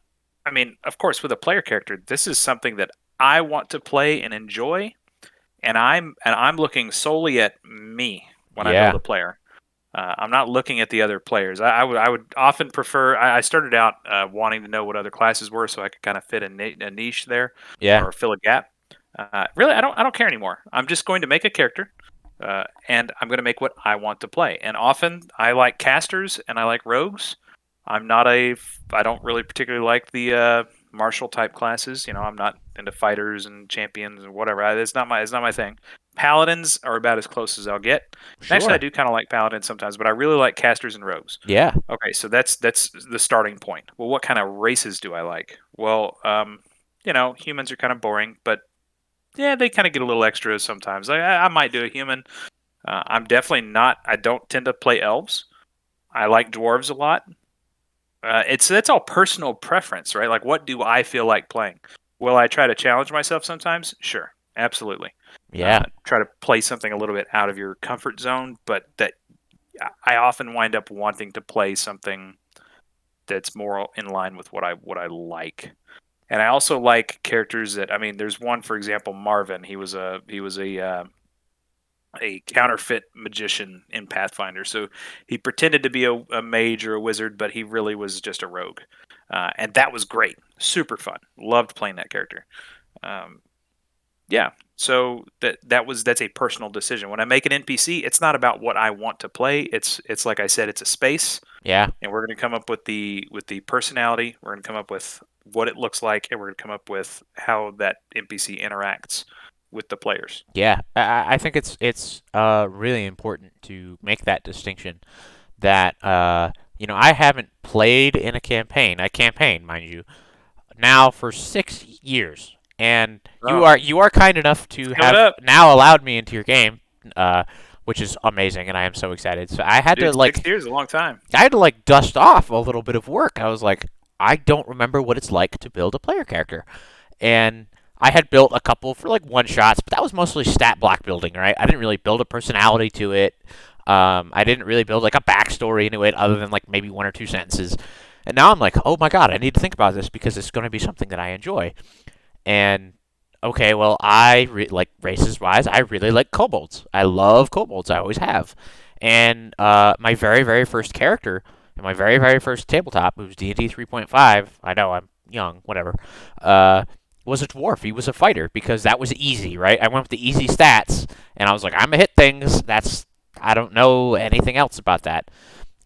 I mean, of course, with a player character, this is something that I want to play and enjoy, and I'm looking solely at me when I build Yeah. a player. I'm not looking at the other players. I would often prefer. I started out wanting to know what other classes were, so I could kind of fit a niche there, Yeah. or fill a gap. Really, I don't care anymore. I'm just going to make a character, and I'm going to make what I want to play. And often, I like casters and I like rogues. I don't really particularly like the martial type classes. I'm not into fighters and champions and whatever. It's not my thing. Paladins are about as close as I'll get. And actually, I Sure. do kind of like paladins sometimes, but I really like casters and rogues. Yeah. Okay, so that's the starting point. Well, what kind of races do I like? Well, humans are kind of boring, but yeah, they kind of get a little extra sometimes. I might do a human. I'm definitely not. I don't tend to play elves. I like dwarves a lot. That's all personal preference, right? Like, what do I feel like playing? Will I try to challenge myself sometimes? Sure, absolutely. Yeah. Try to play something a little bit out of your comfort zone, but that I often wind up wanting to play something that's more in line with what I like. And I also like characters that I mean. There's one, for example, Marvin. He was a counterfeit magician in Pathfinder. So he pretended to be a mage or a wizard, but he really was just a rogue, and that was great, super fun. Loved playing that character. Um, yeah, so that's a personal decision. When I make an NPC, it's not about what I want to play. It's like I said, it's a space, Yeah. and we're going to come up with the personality. We're going to come up with what it looks like, and we're going to come up with how that NPC interacts with the players. Yeah. I think it's really important to make that distinction that I haven't played in a campaign, mind you, now for 6 years, and you Oh, are you are kind enough to coming have up, now allowed me into your game, which is amazing, and I am so excited. So dude. 6 years is a long time. I had to like dust off a little bit of work. I was like, I don't remember what it's like to build a player character, and I had built a couple for like one shots, but that was mostly stat block building, right? I didn't really build a personality to it. I didn't really build like a backstory into it, other than like maybe one or two sentences. And now I'm like, oh my god, I need to think about this because it's going to be something that I enjoy. And okay, well, like races wise, I really like kobolds. I love kobolds. I always have. And my very very first character in my very very first tabletop, it was D&D 3.5. I know I'm young, whatever. Uh, was a dwarf. He was a fighter because that was easy, right? I went with the easy stats, and I was like, I'm gonna hit things. I don't know anything else about that.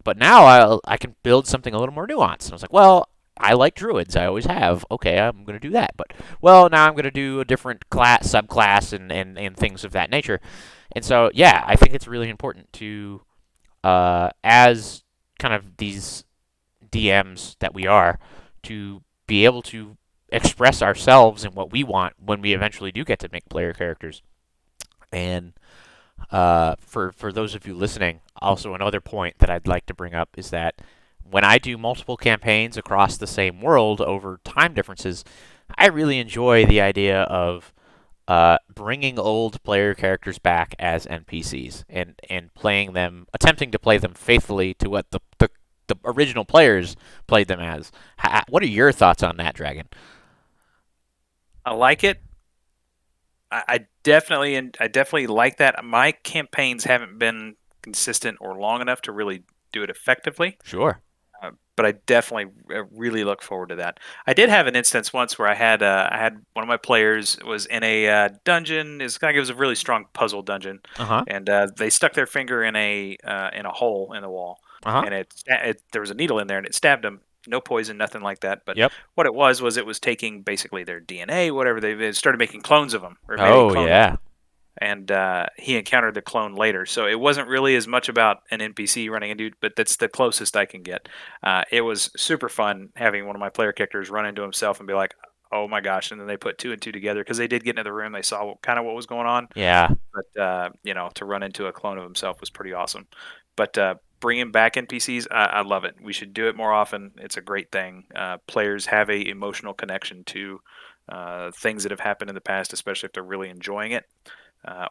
But now I can build something a little more nuanced. And I was like, well, I like druids. I always have. Okay, I'm going to do that. But, well, now I'm going to do a different class, subclass, and things of that nature. And so, yeah, I think it's really important to, as kind of these DMs that we are, to be able to express ourselves and what we want when we eventually do get to make player characters. And for those of you listening, also another point that I'd like to bring up is that when I do multiple campaigns across the same world over time differences, I really enjoy the idea of bringing old player characters back as NPCs and playing them, attempting to play them faithfully to what the original players played them as. What are your thoughts on that, Dragon? I like it. I definitely like that. My campaigns haven't been consistent or long enough to really do it effectively, Sure. but I definitely really look forward to that. I did have an instance once where I had one of my players was in a dungeon. It was a really strong puzzle dungeon, Uh huh. and they stuck their finger in a hole in the wall, Uh huh. and there was a needle in there, and it stabbed them. No poison, nothing like that. But Yep. what it was taking basically their DNA, whatever they started making clones of them, or made a Oh clone of them, yeah. and he encountered the clone later. So it wasn't really as much about an NPC running into, but that's the closest I can get. It was super fun having one of my player characters run into himself and be like, "Oh my gosh!" And then they put two and two together because they did get into the room. They saw kind of what was going on, Yeah. but to run into a clone of himself was pretty awesome. But bringing back NPCs, I love it. We should do it more often. It's a great thing. Players have a emotional connection to things that have happened in the past, especially if they're really enjoying it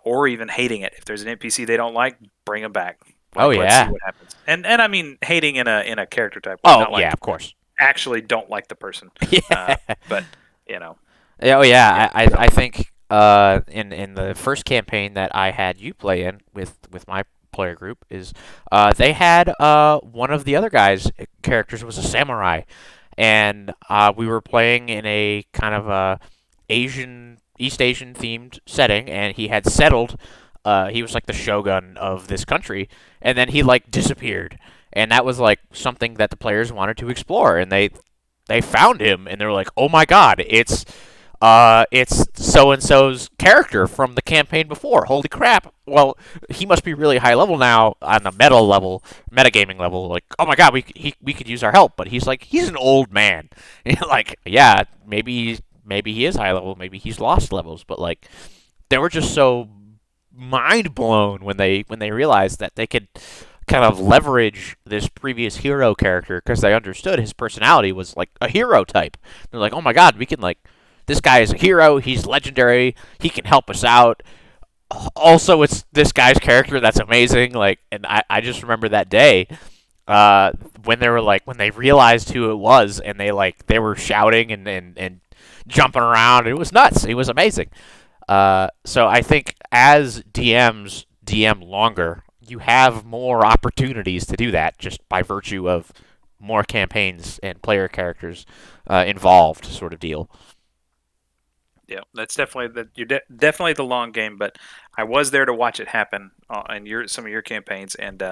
or even hating it. If there's an NPC they don't like, bring them back. Oh Like, let's see yeah. what happens. And I mean hating in a character type way, Oh not yeah. like Of course. actually don't like the person. Yeah. But you know, Oh yeah. yeah, So I think in the first campaign that I had you play in with my player group is they had one of the other guys' characters was a samurai, and we were playing in a kind of East Asian themed setting, and he had settled. He was like the shogun of this country, and then he like disappeared, and that was like something that the players wanted to explore, and they found him, and they're like, oh my god, it's it's so and so's character from the campaign before. Holy crap! Well, he must be really high level now on the metagaming level. Like, oh my god, we could use our help, but he's an old man. And you're like, yeah, maybe he is high level, maybe he's lost levels, but like they were just so mind blown when they realized that they could kind of leverage this previous hero character because they understood his personality was like a hero type. They're like, oh my god, we can like this guy is a hero. He's legendary. He can help us out. Also, it's this guy's character that's amazing. Like, and I just remember that day uh, when they were like when they realized who it was, and they were shouting and jumping around. It was nuts. It was amazing. So I think as DMs DM longer, you have more opportunities to do that just by virtue of more campaigns and player characters involved, sort of deal. Yeah, that's definitely definitely the long game. But I was there to watch it happen in some of your campaigns, and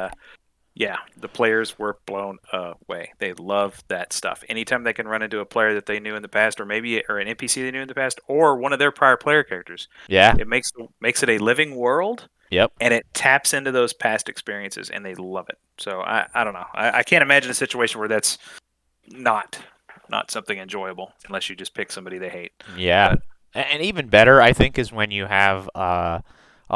yeah, the players were blown away. They love that stuff. Anytime they can run into a player that they knew in the past, or an NPC they knew in the past, or one of their prior player characters, Yeah. it makes it a living world, Yep. and it taps into those past experiences, and they love it. So I don't know. I can't imagine a situation where that's not not something enjoyable unless you just pick somebody they hate. Yeah. But And even better, I think, is when you have a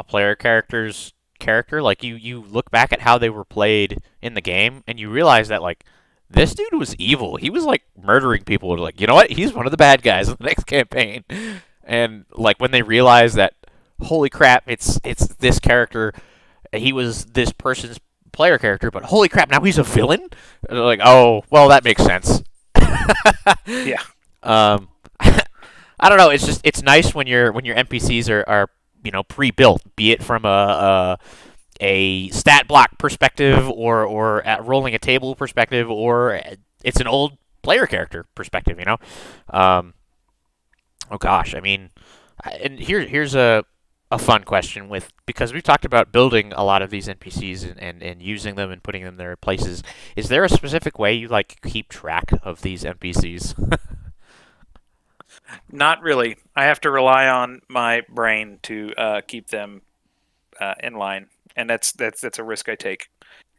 player character's character. Like you look back at how they were played in the game, and you realize that like this dude was evil. He was like murdering people. Like, you know what? He's one of the bad guys in the next campaign. And like when they realize that, holy crap, it's this character. He was this person's player character, but holy crap, now he's a villain. And they're like, oh, well, that makes sense. yeah, um, I don't know. It's just it's nice when your NPCs are pre-built, be it from a stat block perspective or at rolling a table perspective, or it's an old player character perspective. Um, oh gosh, I mean, and here's a fun question with because we've talked about building a lot of these NPCs and using them and putting them in their places. Is there a specific way you like keep track of these NPCs? not really. I have to rely on my brain to keep them in line, and that's a risk I take,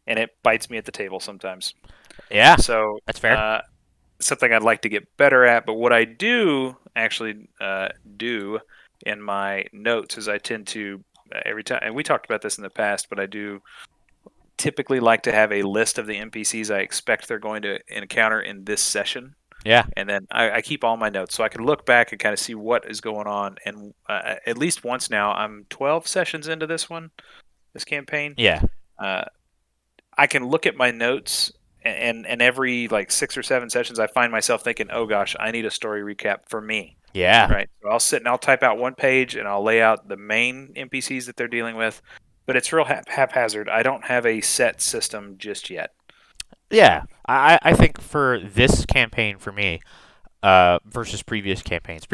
and it bites me at the table sometimes. Yeah, So that's fair. something I'd like to get better at. But what I do actually do in my notes is I tend to every time, and we talked about this in the past, but I do typically like to have a list of the NPCs I expect they're going to encounter in this session. Yeah, And then I keep all my notes so I can look back and kind of see what is going on. And at least once now, I'm 12 sessions into this campaign. yeah, Uh, I can look at my notes, and every like 6 or 7 sessions, I find myself thinking, "Oh gosh, I need a story recap for me." yeah. Right. So I'll sit and I'll type out one page and I'll lay out the main NPCs that they're dealing with, but it's real haphazard. I don't have a set system just yet. Yeah, I think for this campaign for me, versus previous campaigns,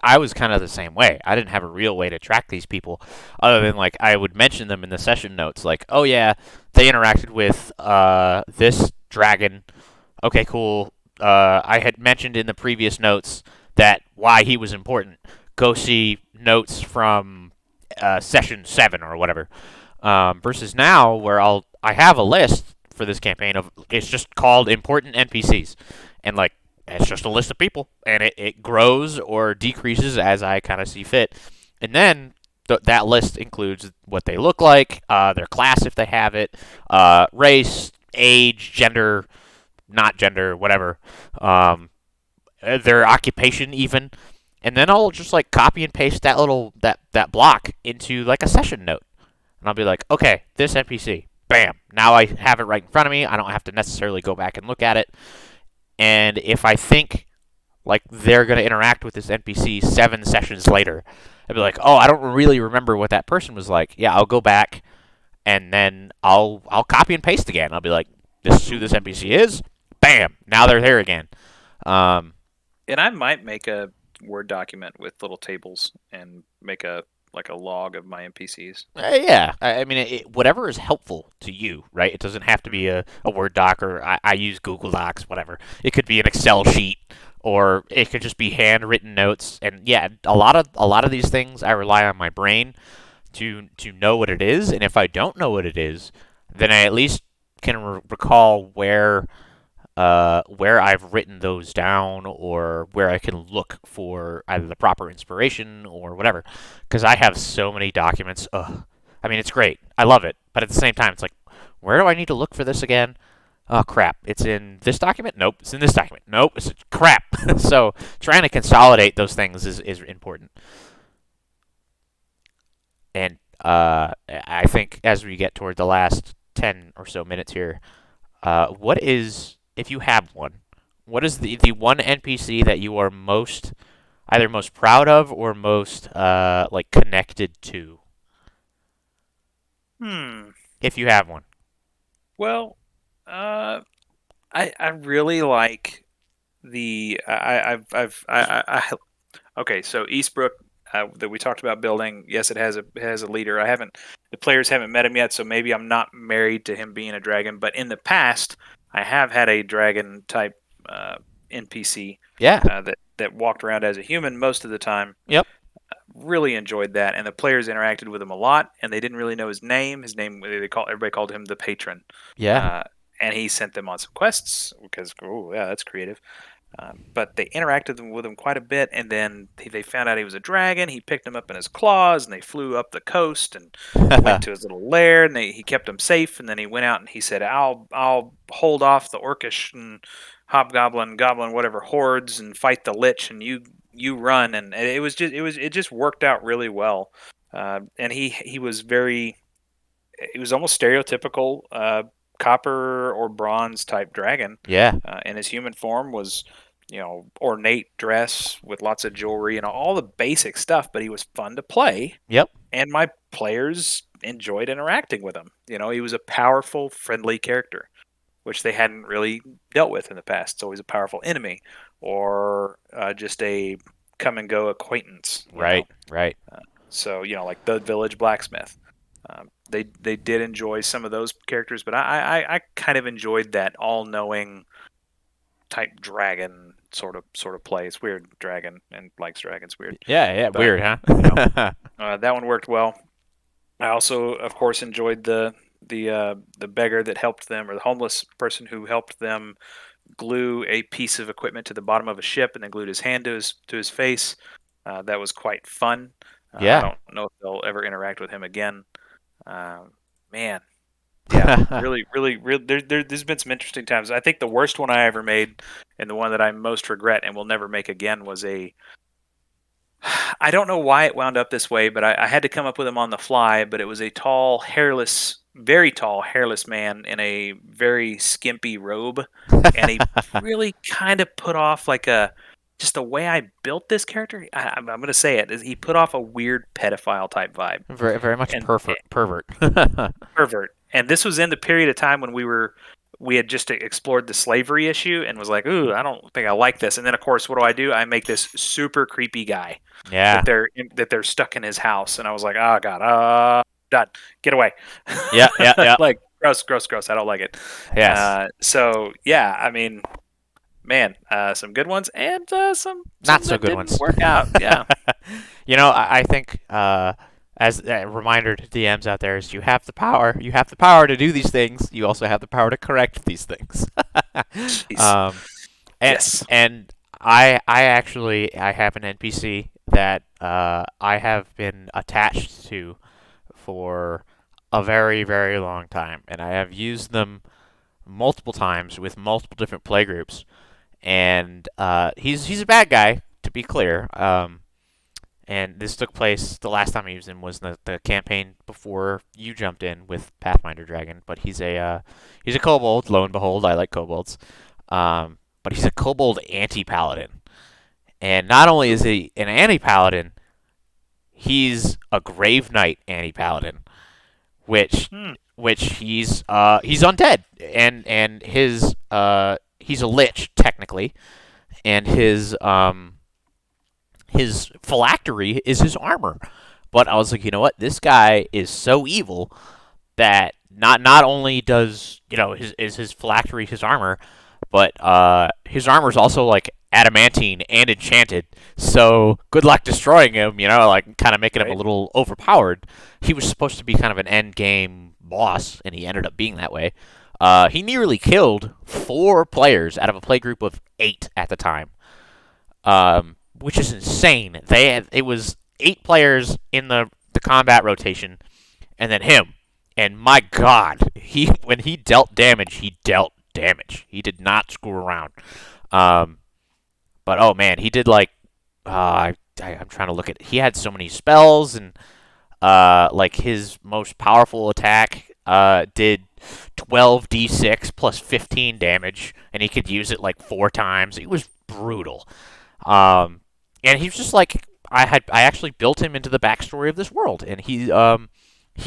I was kind of the same way. I didn't have a real way to track these people, other than like I would mention them in the session notes, like, oh yeah, they interacted with this dragon. Okay, cool. I had mentioned in the previous notes that why he was important. Go see notes from session 7 or whatever. Versus now, where I have a list for this campaign of it's just called important NPCs, and like it's just a list of people, and it grows or decreases as I kind of see fit, and then that list includes what they look like, their class if they have it, race, age, gender, not gender, whatever, their occupation even, and then I'll just like copy and paste that block into like a session note. And I'll be like, okay, this NPC, bam. Now I have it right in front of me. I don't have to necessarily go back and look at it. And if I think like they're going to interact with this NPC 7 sessions later, I'd be like, oh, I don't really remember what that person was like. Yeah, I'll go back and then I'll copy and paste again. I'll be like, this is who this NPC is. Bam. Now they're there again. Um, And I might make a Word document with little tables and make a like a log of my NPCs. Yeah, I mean, whatever is helpful to you, right? It doesn't have to be a Word doc or I use Google Docs, whatever. It could be an Excel sheet or it could just be handwritten notes. And yeah, a lot of these things I rely on my brain to know what it is, and if I don't know what it is, then I at least can recall where I've written those down, or where I can look for either the proper inspiration or whatever. Because I have so many documents. Ugh. I mean, it's great. I love it. But at the same time, it's like, where do I need to look for this again? Oh, crap. It's in this document? Nope. It's in this document. Nope. It's crap. So trying to consolidate those things is important. And I think as we get toward the last 10 or so minutes here, what is, if you have one, what is the one NPC that you are either most proud of or most like connected to, Hmm. if you have one? Well, uh, I really like the okay. So Eastbrook, that we talked about building. Yes, it has a leader. The players haven't met him yet, so maybe I'm not married to him being a dragon. But in the past, I have had a dragon type uh, NPC Yeah. that walked around as a human most of the time. Yep. Really enjoyed that, and the players interacted with him a lot, and they didn't really know his name. Everybody called him the patron, Yeah. uh, and he sent them on some quests because oh yeah, that's creative. But they interacted with him quite a bit, and then they found out he was a dragon. He picked him up in his claws, and they flew up the coast and went to his little lair, and he kept him safe. And then he went out and he said, "I'll hold off the orcish and hobgoblin, goblin, whatever hordes, and fight the lich, and you run." And it just worked out really well. And he was very he was almost stereotypical copper or bronze type dragon, Yeah. and his human form was ornate dress with lots of jewelry and all the basic stuff. But he was fun to play, Yep. and my players enjoyed interacting with him. He was a powerful, friendly character, which they hadn't really dealt with in the past. It's always a powerful enemy or just a come and go acquaintance. Right. Right. So like the village blacksmith. They did enjoy some of those characters, but I kind of enjoyed that all knowing type dragon sort of play. It's weird, dragon and likes dragons weird, Yeah. Yeah. but Weird, you know huh? that one worked well. I also, of course, enjoyed the beggar that helped them, or the homeless person who helped them glue a piece of equipment to the bottom of a ship and then glued his hand to his face. That was quite fun. I Yeah. don't know if they'll ever interact with him again. Uh, Man, yeah, really, really, really. There's been some interesting times. I think the worst one I ever made, and the one that I most regret and will never make again, was a. I don't know why it wound up this way, but I had to come up with him on the fly. But it was a tall, hairless, very tall, hairless man in a very skimpy robe, and he really kind of put off like just the way I built this character. I'm going to say it is he put off a weird pedophile type vibe, Very, very much and pervert. pervert. And this was in the period of time when we had just explored the slavery issue and was like, ooh, I don't think I like this. And then of course, what do? I make this super creepy guy Yeah. that they're stuck in his house, and I was like, oh god, done, get away, Yeah. Yeah. Yeah. like gross, gross, gross. I don't like it. Yes. So yeah, I mean, man, some good ones and Not some so that good didn't ones. work out. Yeah, I think as a reminder to DMs out there is you have the power. You have the power to do these things. You also have the power to correct these things. jeez, um, and yes. and I have an NPC that I have been attached to for a very, very long time, and I have used them multiple times with multiple different playgroups. And he's a bad guy, to be clear. And this took place, the last time I used him was the campaign before you jumped in with Pathfinder Dragon. But he's a kobold. Lo and behold, I like kobolds. But he's a kobold anti-paladin, and not only is he an anti-paladin, he's a Grave Knight anti-paladin, which Hmm. he's undead, and he's a lich technically, and his phylactery is his armor. But I was like, you know what? This guy is so evil that not only does his phylactery his armor, but his armor is also like adamantine and enchanted. So good luck destroying him. Like kind of making him a Right. little overpowered. He was supposed to be kind of an end game boss, and he ended up being that way. He nearly killed 4 players out of a play group of 8 at the time, which is insane. It was 8 players in the combat rotation, and then him. And my God, when he dealt damage, he dealt damage. He did not screw around. Um, but oh man, he did like I'm trying to look at. He had so many spells, and like his most powerful attack did 12d6 plus 15 damage, and he could use it like 4 times. It was brutal. And he was just like I actually built him into the backstory of this world, and he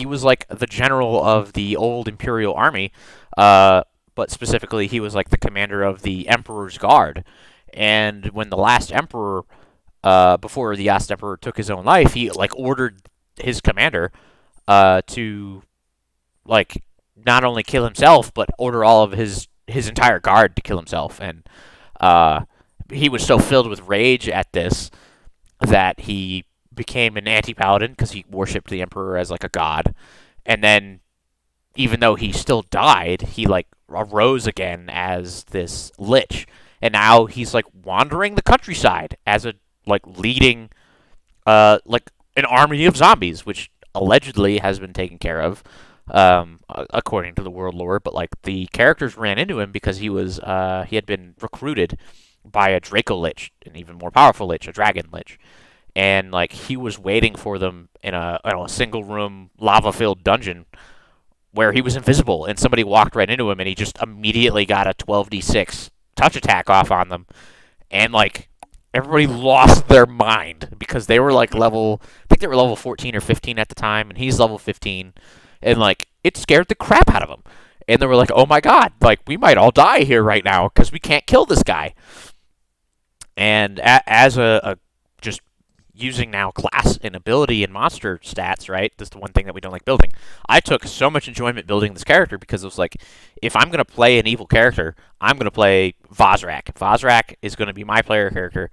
was like the general of the old Imperial army, but specifically he was like the commander of the Emperor's Guard. And when the last emperor, before the last emperor took his own life, he like ordered his commander to like not only kill himself but order all of his entire guard to kill himself. And uh, he was so filled with rage at this that he became an anti-paladin because he worshipped the emperor as like a god. And then even though he still died, he like arose again as this lich, and now he's like wandering the countryside as a like leading like an army of zombies, which allegedly has been taken care of, according to the world lore. But like the characters ran into him because he had been recruited by a Draco Lich, an even more powerful Lich, a Dragon Lich, and like he was waiting for them in a single room lava filled dungeon where he was invisible, and somebody walked right into him, and he just immediately got a 12d6 touch attack off on them, and like everybody lost their mind because they were like I think they were level 14 or 15 at the time, and he's level 15, and like it scared the crap out of them, and they were like, "Oh my god, like we might all die here right now because we can't kill this guy." And as a just using now class and ability and monster stats, right? That's the one thing that we don't like building. I took so much enjoyment building this character because it was like, if I'm going to play an evil character, I'm going to play Vazrak. Vazrak is going to be my player character,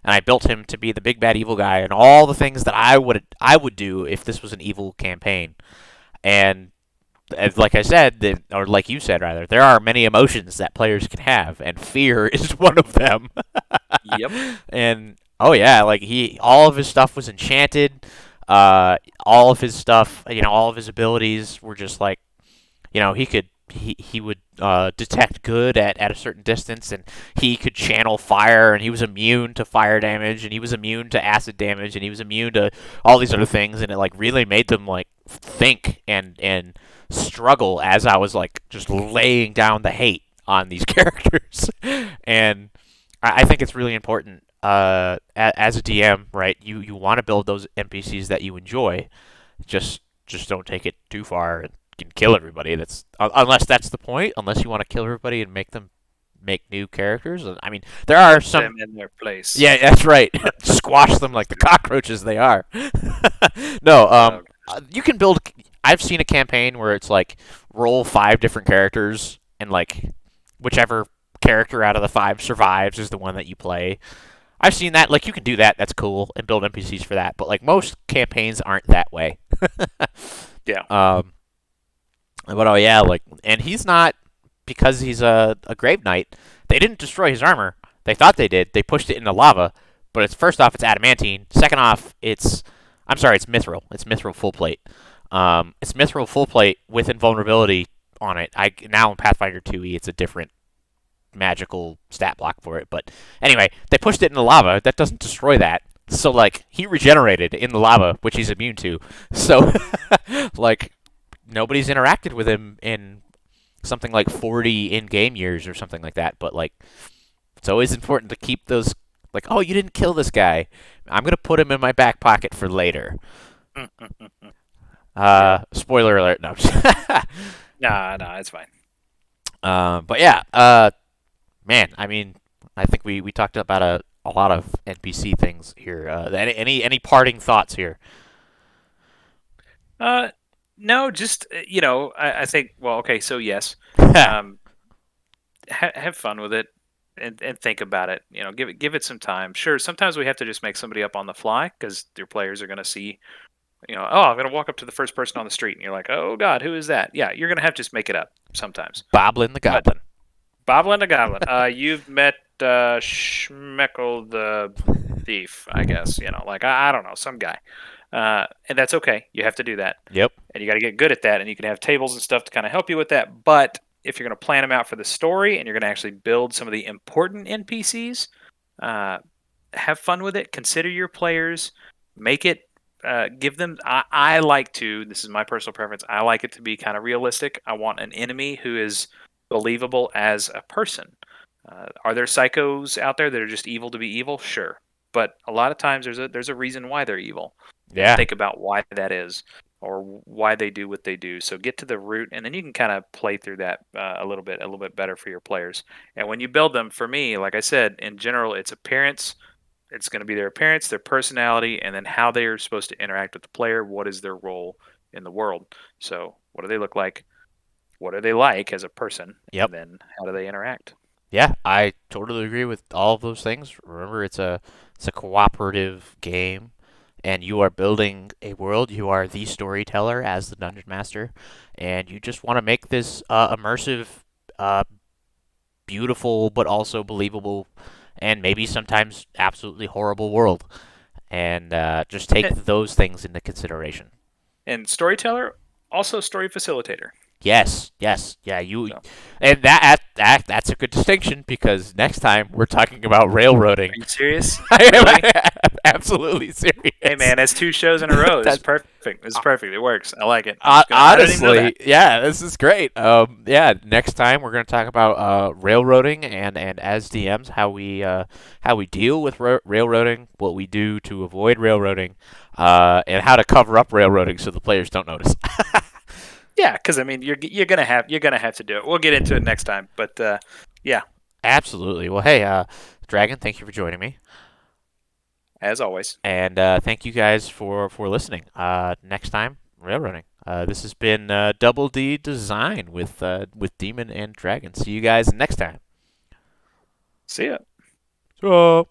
and I built him to be the big bad evil guy and all the things that I would do if this was an evil campaign. And like I said, or like you said rather, there are many emotions that players can have, and fear is one of them. Yep. And oh yeah, like all of his stuff was enchanted. All of his stuff, all of his abilities were just like, he would detect good at a certain distance, and he could channel fire, and he was immune to fire damage, and he was immune to acid damage, and he was immune to all these other things, and it like really made them like think and struggle as I was like just laying down the hate on these characters. And I think it's really important as a DM, right? You want to build those NPCs that you enjoy. Just don't take it too far and can kill everybody. That's unless that's the point. Unless you want to kill everybody and make them make new characters. I mean, there are Put them some. in their place. Yeah, that's right. Squash them like the cockroaches they are. No, Uh, you can build. I've seen a campaign where it's like roll 5 different characters, and like whichever character out of the 5 survives is the one that you play. I've seen that. Like you can do that. That's cool, and build NPCs for that. But like most campaigns aren't that way. yeah. um, but oh yeah, like, and he's not, because he's a Grave Knight. They didn't destroy his armor. They thought they did. They pushed it into lava. But it's first off, it's adamantine. Second off, I'm sorry, it's mithril. It's mithril full plate. It's mithril full plate with invulnerability on it. Now in Pathfinder 2e, it's a different magical stat block for it. But anyway, they pushed it in the lava. That doesn't destroy that. So like he regenerated in the lava, which he's immune to. So like nobody's interacted with him in something like 40 in-game years or something like that. But like it's always important to keep those, like, oh, you didn't kill this guy. I'm gonna put him in my back pocket for later. Yeah. Spoiler alert. No. Nah, it's fine. But yeah, man, I mean, I think we talked about a lot of NPC things here. Any parting thoughts here? Uh, no, just I think. Well, okay, so yes, have fun with it. and think about it. Give it some time. Sure, sometimes we have to just make somebody up on the fly because your players are going to see. Oh, I'm going to walk up to the first person on the street, and you're like, oh God, who is that? Yeah, you're going to have to just make it up sometimes. Boblin the But Goblin. Boblin the Goblin. You've met Schmeckle the Thief, I guess. Like I don't know, some guy. And that's okay. You have to do that, Yep. and you got to get good at that. And you can have tables and stuff to kind of help you with that. But if you're going to plan them out for the story, and you're going to actually build some of the important NPCs, uh, have fun with it. Consider your players. Make it. Give them. I like to. This is my personal preference. I like it to be kind of realistic. I want an enemy who is believable as a person. Are there psychos out there that are just evil to be evil? Sure, but a lot of times there's a reason why they're evil, and Yeah. think about why that is or why they do what they do. So get to the root, and then you can kind of play through that a little bit better for your players. And when you build them, for me, like I said, in general, it's appearance. It's going to be their appearance, their personality, and then how they are supposed to interact with the player. What is their role in the world? So, what do they look like? What are they like as a person? Yep. And then how do they interact? Yeah, I totally agree with all of those things. Remember, it's a cooperative game, and you are building a world. You are the storyteller as the dungeon master, and you just want to make this immersive, uh, beautiful, but also believable, and maybe sometimes absolutely horrible world. And just take And, those things into consideration. and storyteller, also story facilitator. Yes, yes, yeah. You So, and that's a good distinction because next time we're talking about railroading. are you serious? I Really? am absolutely Hey serious. man, that's two shows in a row. This is that perfect. This is perfect. It works. I like it. I'm just gonna. I didn't even know that. honestly, yeah, this is great. Yeah, next time we're gonna talk about railroading and as DMs how we deal with railroading, what we do to avoid railroading, and how to cover up railroading so the players don't notice. Yeah, because I mean, you're gonna have to do it. We'll get into it next time. But yeah, Absolutely. Well, hey, Dragon, thank you for joining me. as always. And thank you guys for listening. Next time, railroading. This has been Double D Design with Demon and Dragon. See you guys next time. See ya. So.